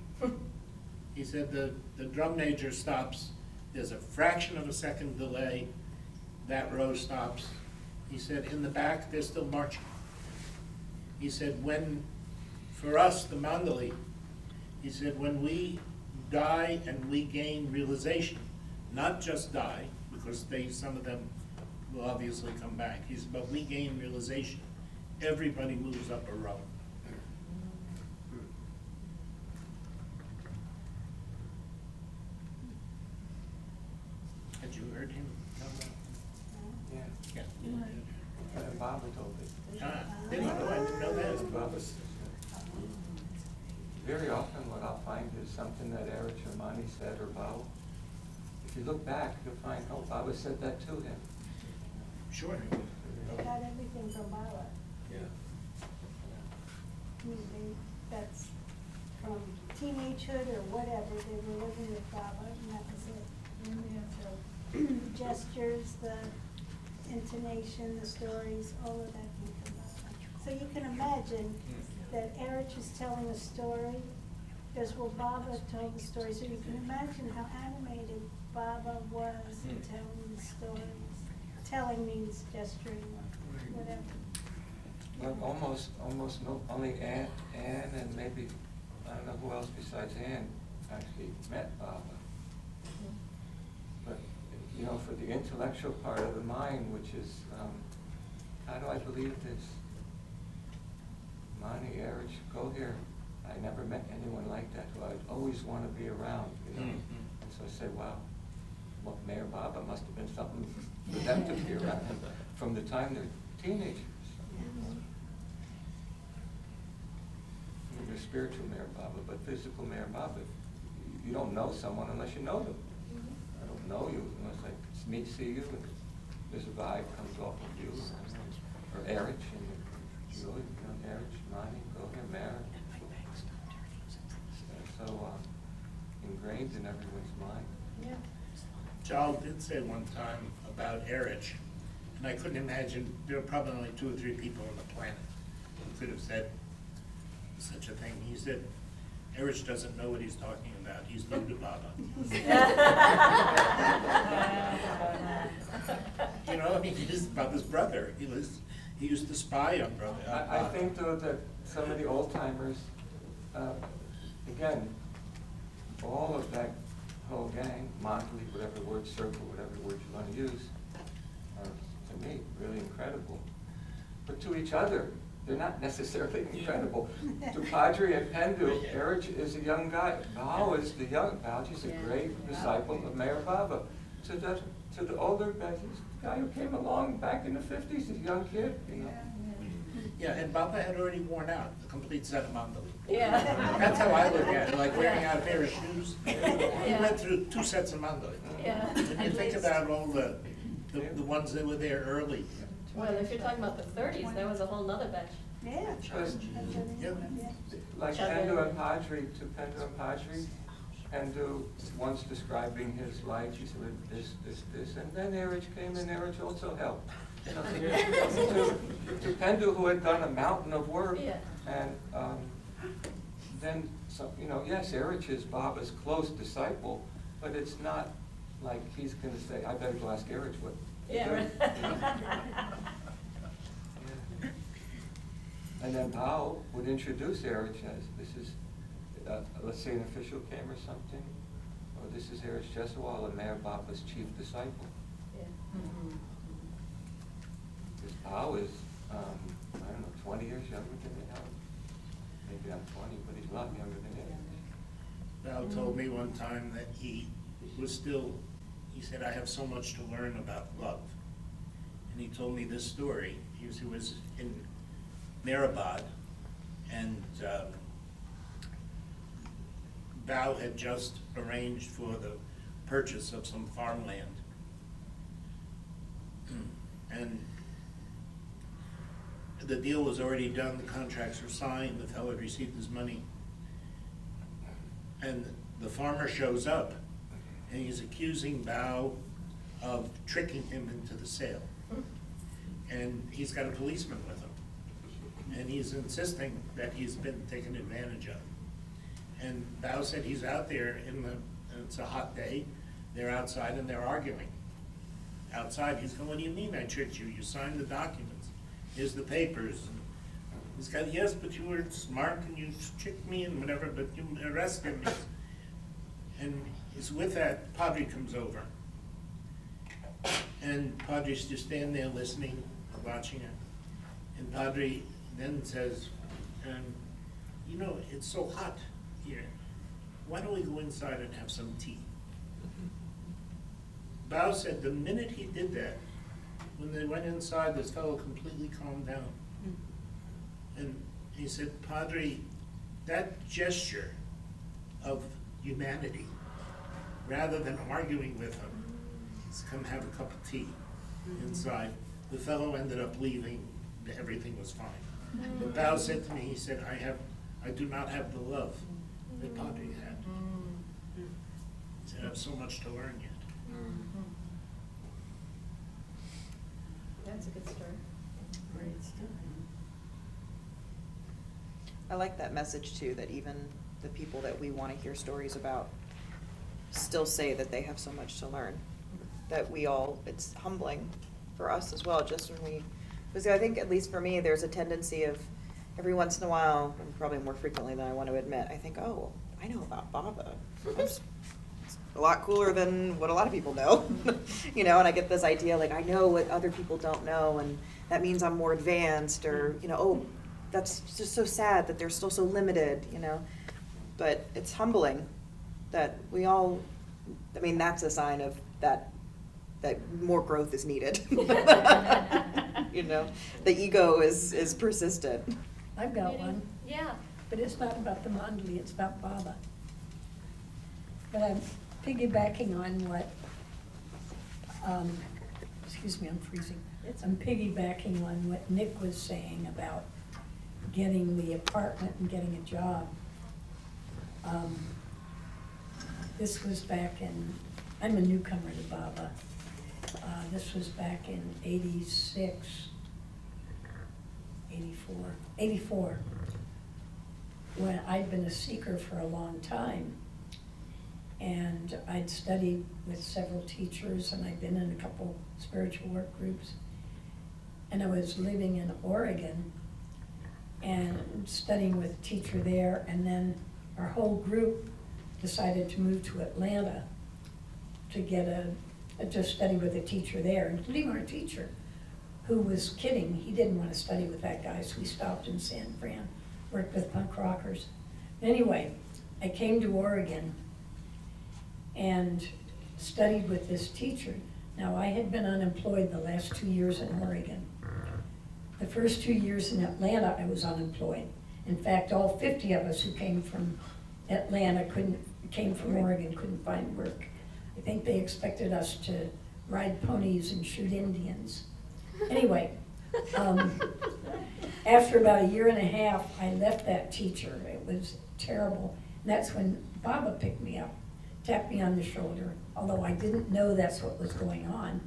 He said, the drum major stops, there's a fraction of a second delay, that row stops. He said, in the back, they're still marching. He said, for us, the Mandali, he said, when we die and we gain realization, not just die, because some of them will obviously come back. He said, but we gain realization. Everybody moves up a row. Had you heard him tell that? Yeah. Yeah. Baba told it. Did he? No, I didn't know that. Baba's, very often what I'll find is something that Erich or Mani said or Baba. If you look back, you'll find, oh, Baba said that to him. Sure. They got everything from Baba. Yeah. That's from teenagehood or whatever, they were living with Baba, and that was it. So gestures, the intonation, the stories, all of that came from Baba. So you can imagine that Erich is telling a story, because Baba told the story, so you can imagine how animated Baba was in telling the stories. Telling means gesturing or whatever. Well, almost no, only Anne and maybe, I don't know who else besides Anne actually met Baba. But, you know, for the intellectual part of the mind, which is, how do I believe this? Mani, Erich, go here. I never met anyone like that who I'd always want to be around, you know. And so I say, wow, well, Meher Baba must have been something for them to be around from the time they're teenagers. They're spiritual Meher Baba, but physical Meher Baba, you don't know someone unless you know them. I don't know you unless I see you, and there's a vibe comes off of you, or Erich, and you go, Erich, Mani, go here, Meher. So ingrained in everyone's mind. Yeah. Charles did say one time about Erich, and I couldn't imagine, there are probably only 2 or 3 people on the planet who could have said such a thing. He said, Erich doesn't know what he's talking about. He's new to Baba. You know, I mean, he's Baba's brother. He used to spy on Brother. I think, though, that some of the old-timers, again, all of that whole gang, Mandali, whatever word, circle, whatever word you want to use, are, to me, really incredible. But to each other, they're not necessarily incredible. To Padre and Pendu, Erich is a young guy. Bao is the young. Baoji's a great disciple of Meher Baba. To the older guys, he's the guy who came along back in the 50s, he's a young kid, you know. Yeah, and Baba had already worn out the complete set of Mandali. Yeah. That's how I look at it, like wearing out a pair of shoes. He went through 2 sets of Mandali. Yeah. When you think about all the ones that were there early. Well, if you're talking about the 30s, there was a whole nother batch. Yeah. Because, Yeah. like Pendu and Padre, to Pendu and Padre, Pendu once describing his life, he said this, and then Erich came and Erich also helped. You know, to Pendu, who had done a mountain of work, Yeah. and then, you know, yes, Erich is Baba's close disciple, but it's not like he's going to say, I better go ask Erich what to Yeah, do. right. You know? Yeah. And then Bao would introduce Erich as, this is, let's say an official came or something, or this is Erich Jesawal, Meher Baba's chief disciple. Yeah. Because Bao is, I don't know, 20 years younger than me now. Maybe I'm 20, but he's a lot younger than me. Bao told me one time that he said, I have so much to learn about love. And he told me this story. He was in Mehrabad, and Bao had just arranged for the purchase of some farmland. And the deal was already done, the contracts were signed, the fellow had received his money. And the farmer shows up, and he's accusing Bao of tricking him into the sale. And he's got a policeman with him. And he's insisting that he's been taken advantage of. And Bao said he's out there and it's a hot day, they're outside and they're arguing. Outside, he's going, what do you mean I tricked you? You signed the documents. Here's the papers. And he's got, yes, but you were smart and you tricked me and whatever, but you arrested me. And it's with that, Padre comes over. And Padre's just standing there listening, watching it. And Padre then says, you know, it's so hot here. Why don't we go inside and have some tea? Bao said the minute he did that, when they went inside, this fellow completely calmed down. And he said, Padre, that gesture of humanity, rather than arguing with him, is come have a cup of tea inside. The fellow ended up leaving, everything was fine. But Bao said to me, he said, I do not have the love that Padre had. He said, I have so much to learn yet. That's a good story. Great story. I like that message too, that even the people that we want to hear stories about still say that they have so much to learn. That we all, it's humbling for us as well, just when we, because I think, at least for me, there's a tendency of every once in a while, and probably more frequently than I want to admit, I think, oh, I know about Baba. It's a lot cooler than what a lot of people know. You know, and I get this idea, like, I know what other people don't know, and that means I'm more advanced, or, you know, oh, that's just so sad that they're still so limited, you know. But it's humbling that we all, I mean, that's a sign of that more growth is needed. You know, the ego is persistent. I've got one, Yeah. but it's not about the Mandali, it's about Baba. But I'm piggybacking on what, excuse me, I'm freezing. I'm piggybacking on what Nick was saying about getting the apartment and getting a job. This was back in, I'm a newcomer to Baba. This was back in 84, when I'd been a seeker for a long time. And I'd studied with several teachers, and I'd been in a couple spiritual work groups. And I was living in Oregon and studying with a teacher there, and then our whole group decided to move to Atlanta to get to study with a teacher there, including our teacher, who was kidding. He didn't want to study with that guy, so we stopped in San Fran, worked with punk rockers. Anyway, I came to Oregon and studied with this teacher. Now, I had been unemployed the last 2 years in Oregon. The first 2 years in Atlanta, I was unemployed. In fact, all 50 of us who came from Atlanta came from Oregon, couldn't find work. I think they expected us to ride ponies and shoot Indians. Anyway, after about 1.5 years, I left that teacher. It was terrible. And that's when Baba picked me up, tapped me on the shoulder, although I didn't know that's what was going on.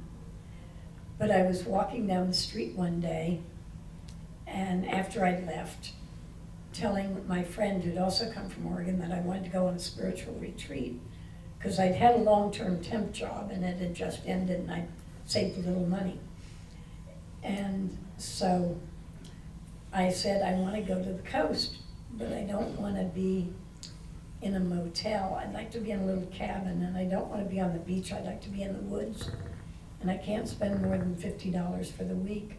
But I was walking down the street one day, and after I'd left, telling my friend who'd also come from Oregon that I wanted to go on a spiritual retreat, because I'd had a long-term temp job and it had just ended, and I'd saved a little money. And so I said, I want to go to the coast, but I don't want to be in a motel. I'd like to be in a little cabin, and I don't want to be on the beach. I'd like to be in the woods, and I can't spend more than $50 for the week.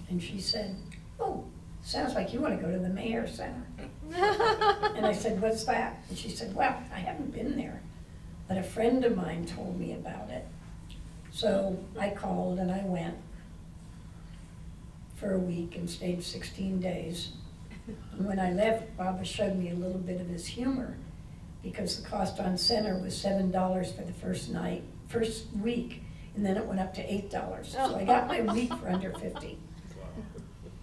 And she said, oh, sounds like you want to go to the Meher Center. And I said, what's that? And she said, well, I haven't been there, but a friend of mine told me about it. So I called and I went for a week and stayed 16 days. And when I left, Baba showed me a little bit of his humor, because the cost on center was $7 for the first week, and then it went up to $8. So I got my week for under 50.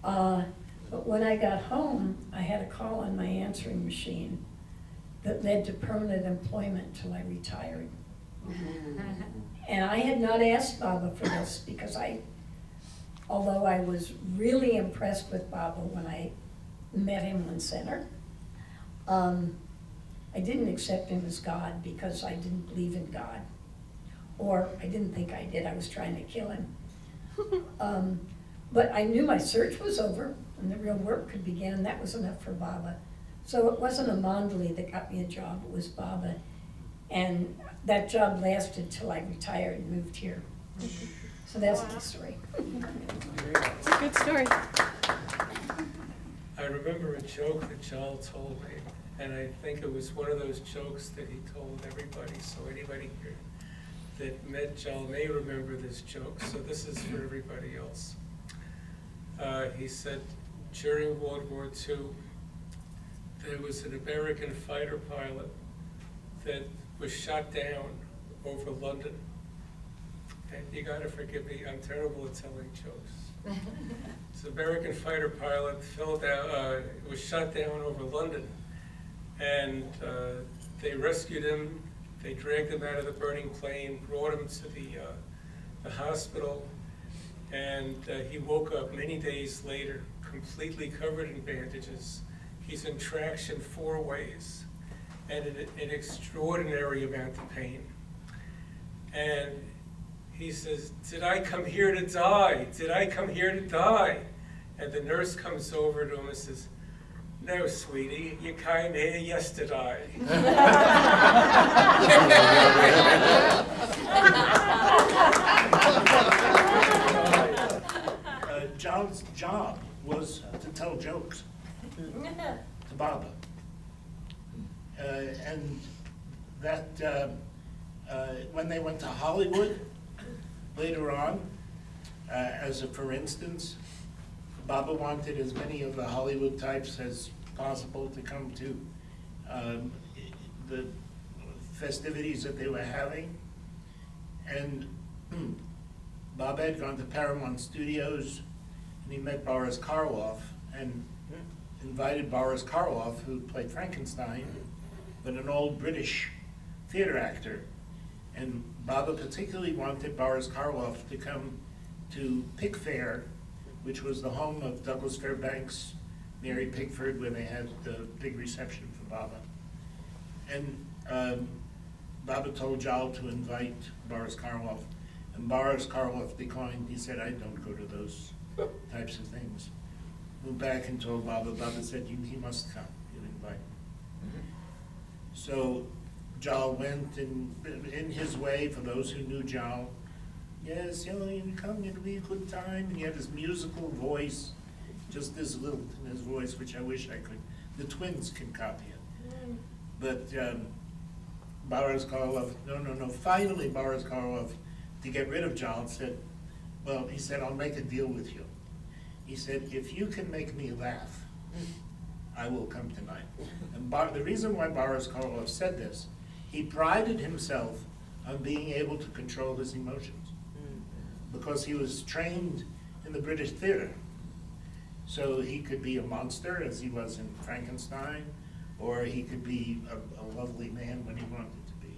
But when I got home, I had a call on my answering machine that led to permanent employment till I retired. And I had not asked Baba for this, because although I was really impressed with Baba when I met him on center, I didn't accept him as God because I didn't believe in God. Or I didn't think I did. I was trying to kill him. But I knew my search was over and the real work could begin, and that was enough for Baba. So it wasn't a Mandali that got me a job, it was Baba. And that job lasted till I retired and moved here. So that's the story. It's a good story. I remember a joke that Joel told me, and I think it was one of those jokes that he told everybody, so anybody here that met Joel may remember this joke, so this is for everybody else. He said during World War II, there was an American fighter pilot that was shot down over London. And you gotta forgive me, I'm terrible at telling jokes. This American fighter pilot was shot down over London, and they rescued him. They dragged him out of the burning plane, brought him to the hospital, and he woke up many days later, completely covered in bandages. he's in traction 4 ways and in an extraordinary amount of pain. And he says, "Did I come here to die? Did I come here to die?" And the nurse comes over to him and says, "No, sweetie, you came here yesterday." John's job was to tell jokes to Baba. And that, when they went to Hollywood later on, as a for instance, Baba wanted as many of the Hollywood types as possible to come to the festivities that they were having. And Baba had gone to Paramount Studios, and he met Boris Karloff and invited Boris Karloff, who played Frankenstein, but an old British theater actor. And Baba particularly wanted Boris Karloff to come to Pickfair, which was the home of Douglas Fairbanks, Mary Pickford, where they had the big reception for Baba. And Baba told Jal to invite Boris Karloff, and Boris Karloff declined. He said, "I don't go to those types of things." Moved back and told Baba. Baba said, he must come. You invite him. So Jal went, and in his way, for those who knew Jal, yes, you come, it'll be a good time. And he had this musical voice, just this lilt in his voice, which I wish I could. The twins can copy it. But Boris Karloff, no. Finally, Boris Karloff, to get rid of Jal, said, well, he said, "I'll make a deal with you." He said, "If you can make me laugh, I will come tonight." And the reason why Boris Karloff said this, he prided himself on being able to control his emotions, because he was trained in the British theater. So he could be a monster, as he was in Frankenstein, or he could be a lovely man when he wanted to be.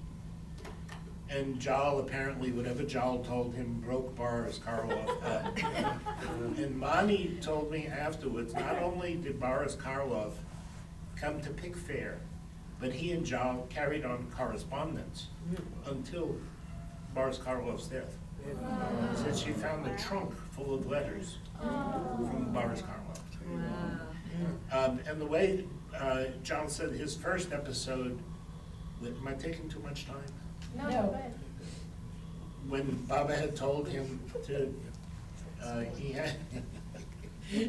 And Jal, apparently, whatever Jal told him broke Boris Karloff up. And Mani told me afterwards, not only did Boris Karloff come to Pickfair, but he and Jal carried on correspondence until Boris Karloff's death. Said she found a trunk full of letters from Boris Karloff. And the way John said his first episode, am I taking too much time? No, go ahead. When Baba had told him to, he had,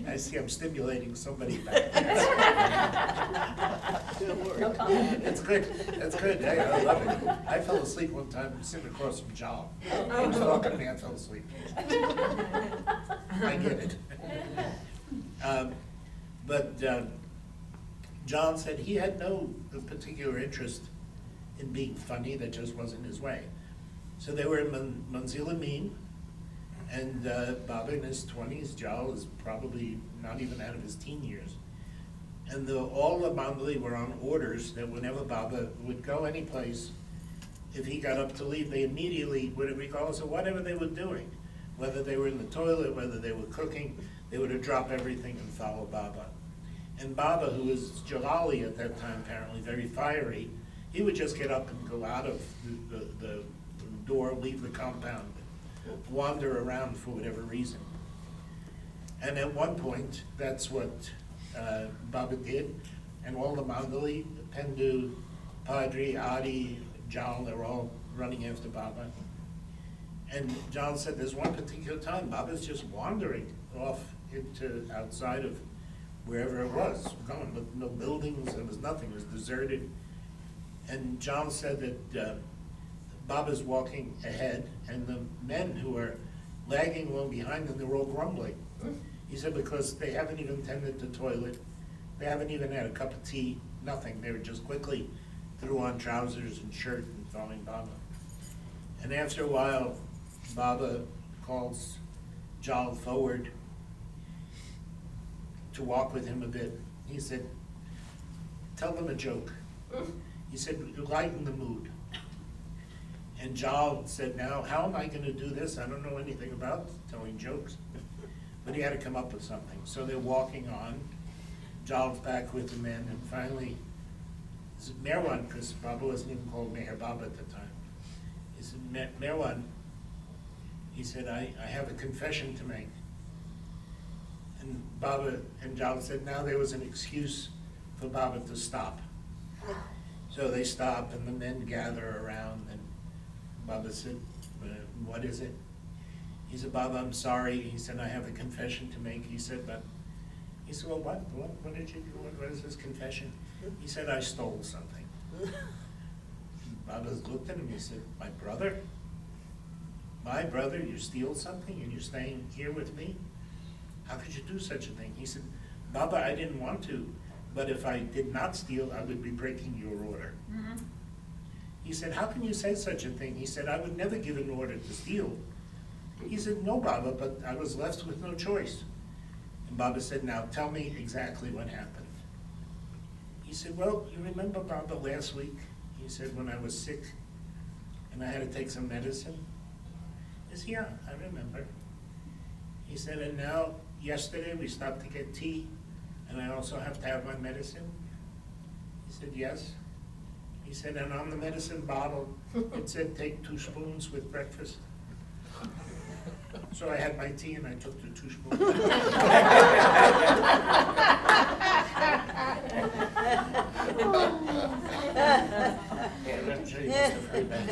I see I'm stimulating somebody back there. No comment. That's good, that's good, hey, I love it. I fell asleep one time sitting across from John. He was talking to me, I fell asleep. I get it. But John said he had no particular interest in being funny, that just wasn't his way. So they were in Manzil Amin, and Baba in his 20s, Jal is probably not even out of his teen years. And all the Mandali were on orders that whenever Baba would go any place, if he got up to leave, they immediately would, regardless of whatever they were doing, whether they were in the toilet, whether they were cooking, they would drop everything and follow Baba. And Baba, who was Jalali at that time, apparently very fiery, he would just get up and go out of the door, leave the compound, wander around for whatever reason. And at one point, that's what Baba did, and all the Mandali, Pendu, Padri, Adi, Jal, they were all running after Baba. And John said there's one particular time, Baba's just wandering off into outside of wherever it was, going with no buildings, there was nothing, it was deserted. And John said that Baba's walking ahead, and the men who are lagging along behind them, they're all grumbling. He said because they haven't even tended the toilet, they haven't even had a cup of tea, nothing. They were just quickly threw on trousers and shirt and following Baba. And after a while, Baba calls Jal forward to walk with him a bit. He said, "Tell them a joke." He said, "Lighten the mood." And Jal said, "Now, how am I going to do this? I don't know anything about telling jokes." But he had to come up with something. So they're walking on, Jal's back with the men, and finally, this is Merwan, because Baba wasn't even called Meher Baba at the time. He said, Merwan, he said, I have a confession to make. And Baba and Jal said now there was an excuse for Baba to stop. So they stop and the men gather around, and Baba said, what is it? He said, Baba, I'm sorry. He said, I have a confession to make. He said, but, he said, well, what did you do? What is this confession? He said, I stole something. Baba looked at him, he said, my brother? My brother, you steal something and you're staying here with me? How could you do such a thing? He said, Baba, I didn't want to, but if I did not steal, I would be breaking your order. Mm-hmm. He said, how can you say such a thing? He said, I would never give an order to steal. He said, no, Baba, but I was left with no choice. And Baba said, now tell me exactly what happened. He said, well, you remember, Baba, last week? He said, when I was sick and I had to take some medicine? He said, yeah, I remember. He said, and now, yesterday we stopped to get tea, and I also have to have my medicine? He said, yes. He said, and on the medicine bottle, it said, take 2 spoons with breakfast. So I had my tea and I took the 2 spoons. I'm sure he must have heard that.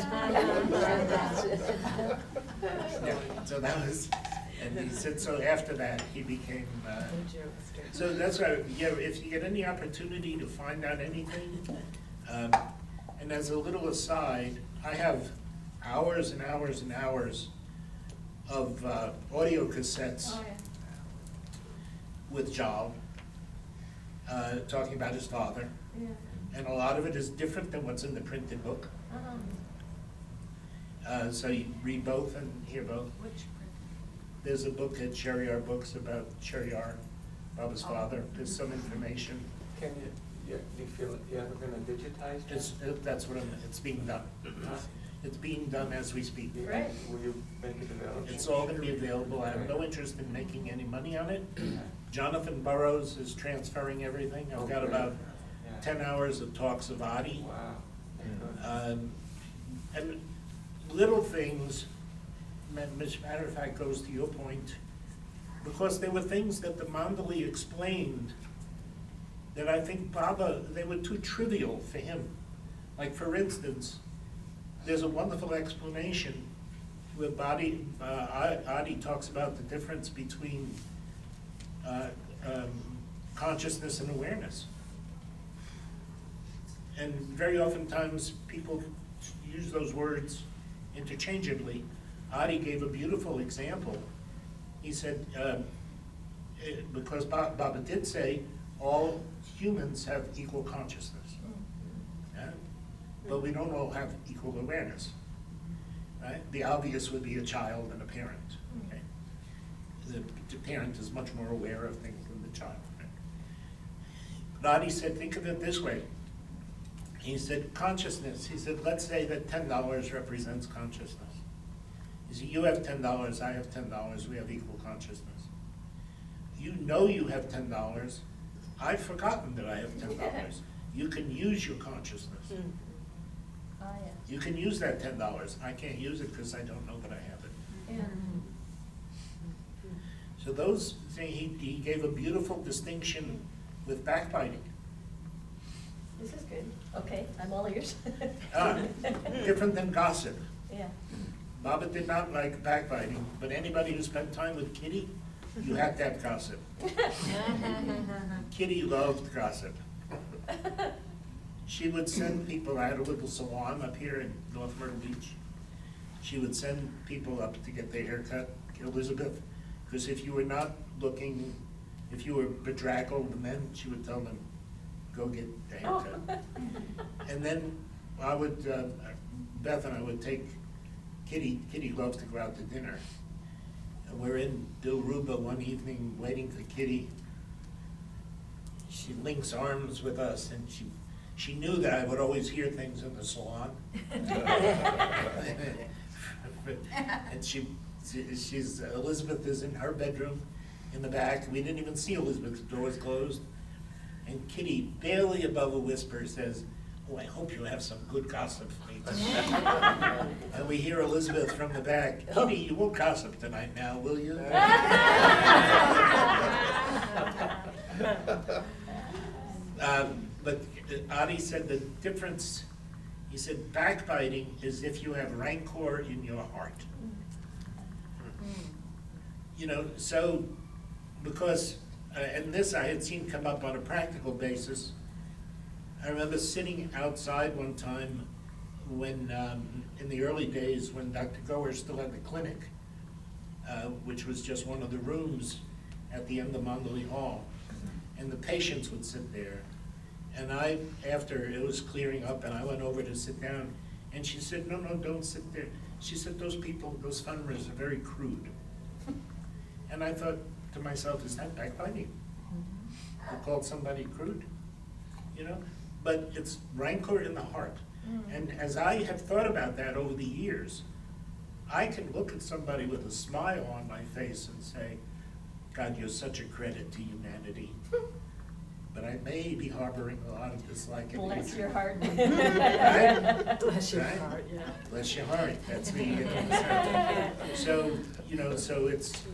Yeah, so that was, and he said, so after that, he became, so that's why, yeah, if you get any opportunity to find out anything, and as a little aside, I have hours and hours and hours of audio cassettes Oh, yeah. with Jal, talking about his father, Yeah. and a lot of it is different than what's in the printed book. So you read both and hear both. Which There's a book at Sheriar Books about Sheriar, Baba's father. There's some information. Can you, do you feel you ever gonna digitize that? That's what it's being done. It's being done as we speak. Right. Will you make it available? It's all gonna be available. I have no interest in making any money on it. Jonathan Burrows is transferring everything. I've got about 10 hours of talks of Adi. Wow. And little things, as a matter of fact, goes to your point, because there were things that the Mandali explained that I think Baba, they were too trivial for him. Like, for instance, there's a wonderful explanation where Adi talks about the difference between consciousness and awareness. And very oftentimes people use those words interchangeably. Adi gave a beautiful example. He said, because Baba did say all humans have equal consciousness, yeah? But we don't all have equal awareness. Right? The obvious would be a child and a parent. Okay? The parent is much more aware of things than the child. Right? But Adi said, think of it this way. He said, consciousness. He said, let's say that $10 represents consciousness. He said, you have $10, I have $10, we have equal consciousness. You know you have $10, I've forgotten that I have $10. You can use your consciousness. Oh, yeah. You can use that $10. I can't use it because I don't know that I have it. Yeah. So those things, he gave a beautiful distinction with backbiting. This is good. Okay, I'm all ears. Different than gossip. Yeah. Baba did not like backbiting, but anybody who spent time with Kitty, you had to have gossip. Kitty loved gossip. She would send people, I had a little salon up here in North Myrtle Beach. She would send people up to get their hair cut, Elizabeth, because if you were not looking, if you were bedraggled, and then she would tell them, go get the haircut. Oh. And then I would, Beth and I would take Kitty. Kitty loves to go out to dinner. And we're in Dilruba one evening waiting for Kitty. She links arms with us, and she knew that I would always hear things in the salon. And she's Elizabeth is in her bedroom in the back. We didn't even see Elizabeth, the door was closed. And Kitty, barely above a whisper, says, "Oh, I hope you have some good gossip later." And we hear Elizabeth from the back, "Kitty, you won't gossip tonight now, will you?" But Adi said the difference, he said backbiting is if you have rancor in your heart. You know, so, because, and this I had seen come up on a practical basis. I remember sitting outside one time when, in the early days, when Dr. Goer still had the clinic, which was just one of the rooms at the end of Mandali Hall. And the patients would sit there. And I, after it was clearing up, and I went over to sit down, and she said, "No, no, don't sit there." She said, "Those people, those fundraisers are very crude." And I thought to myself, is that backbiting? I called somebody crude, you know? But it's rancor in the heart. And as I have thought about that over the years, I can look at somebody with a smile on my face and say, "God, you're such a credit to humanity." But I may be harboring a lot of dislike. Bless your heart. Right? Bless your Right? heart, yeah. Bless your heart, that's the, so, you know, so it's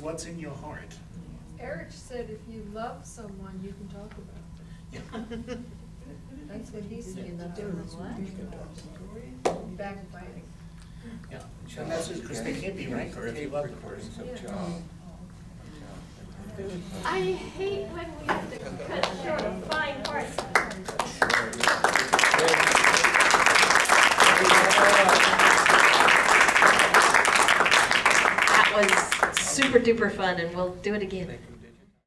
what's in your heart. Eric said if you love someone, you can talk about them. Yeah. That's what he said. The difference between backbiting. Yeah, and that's because they can't be rancor if you love the person. I hate when we have to cut short of fine parts. That was super duper fun, and we'll do it again.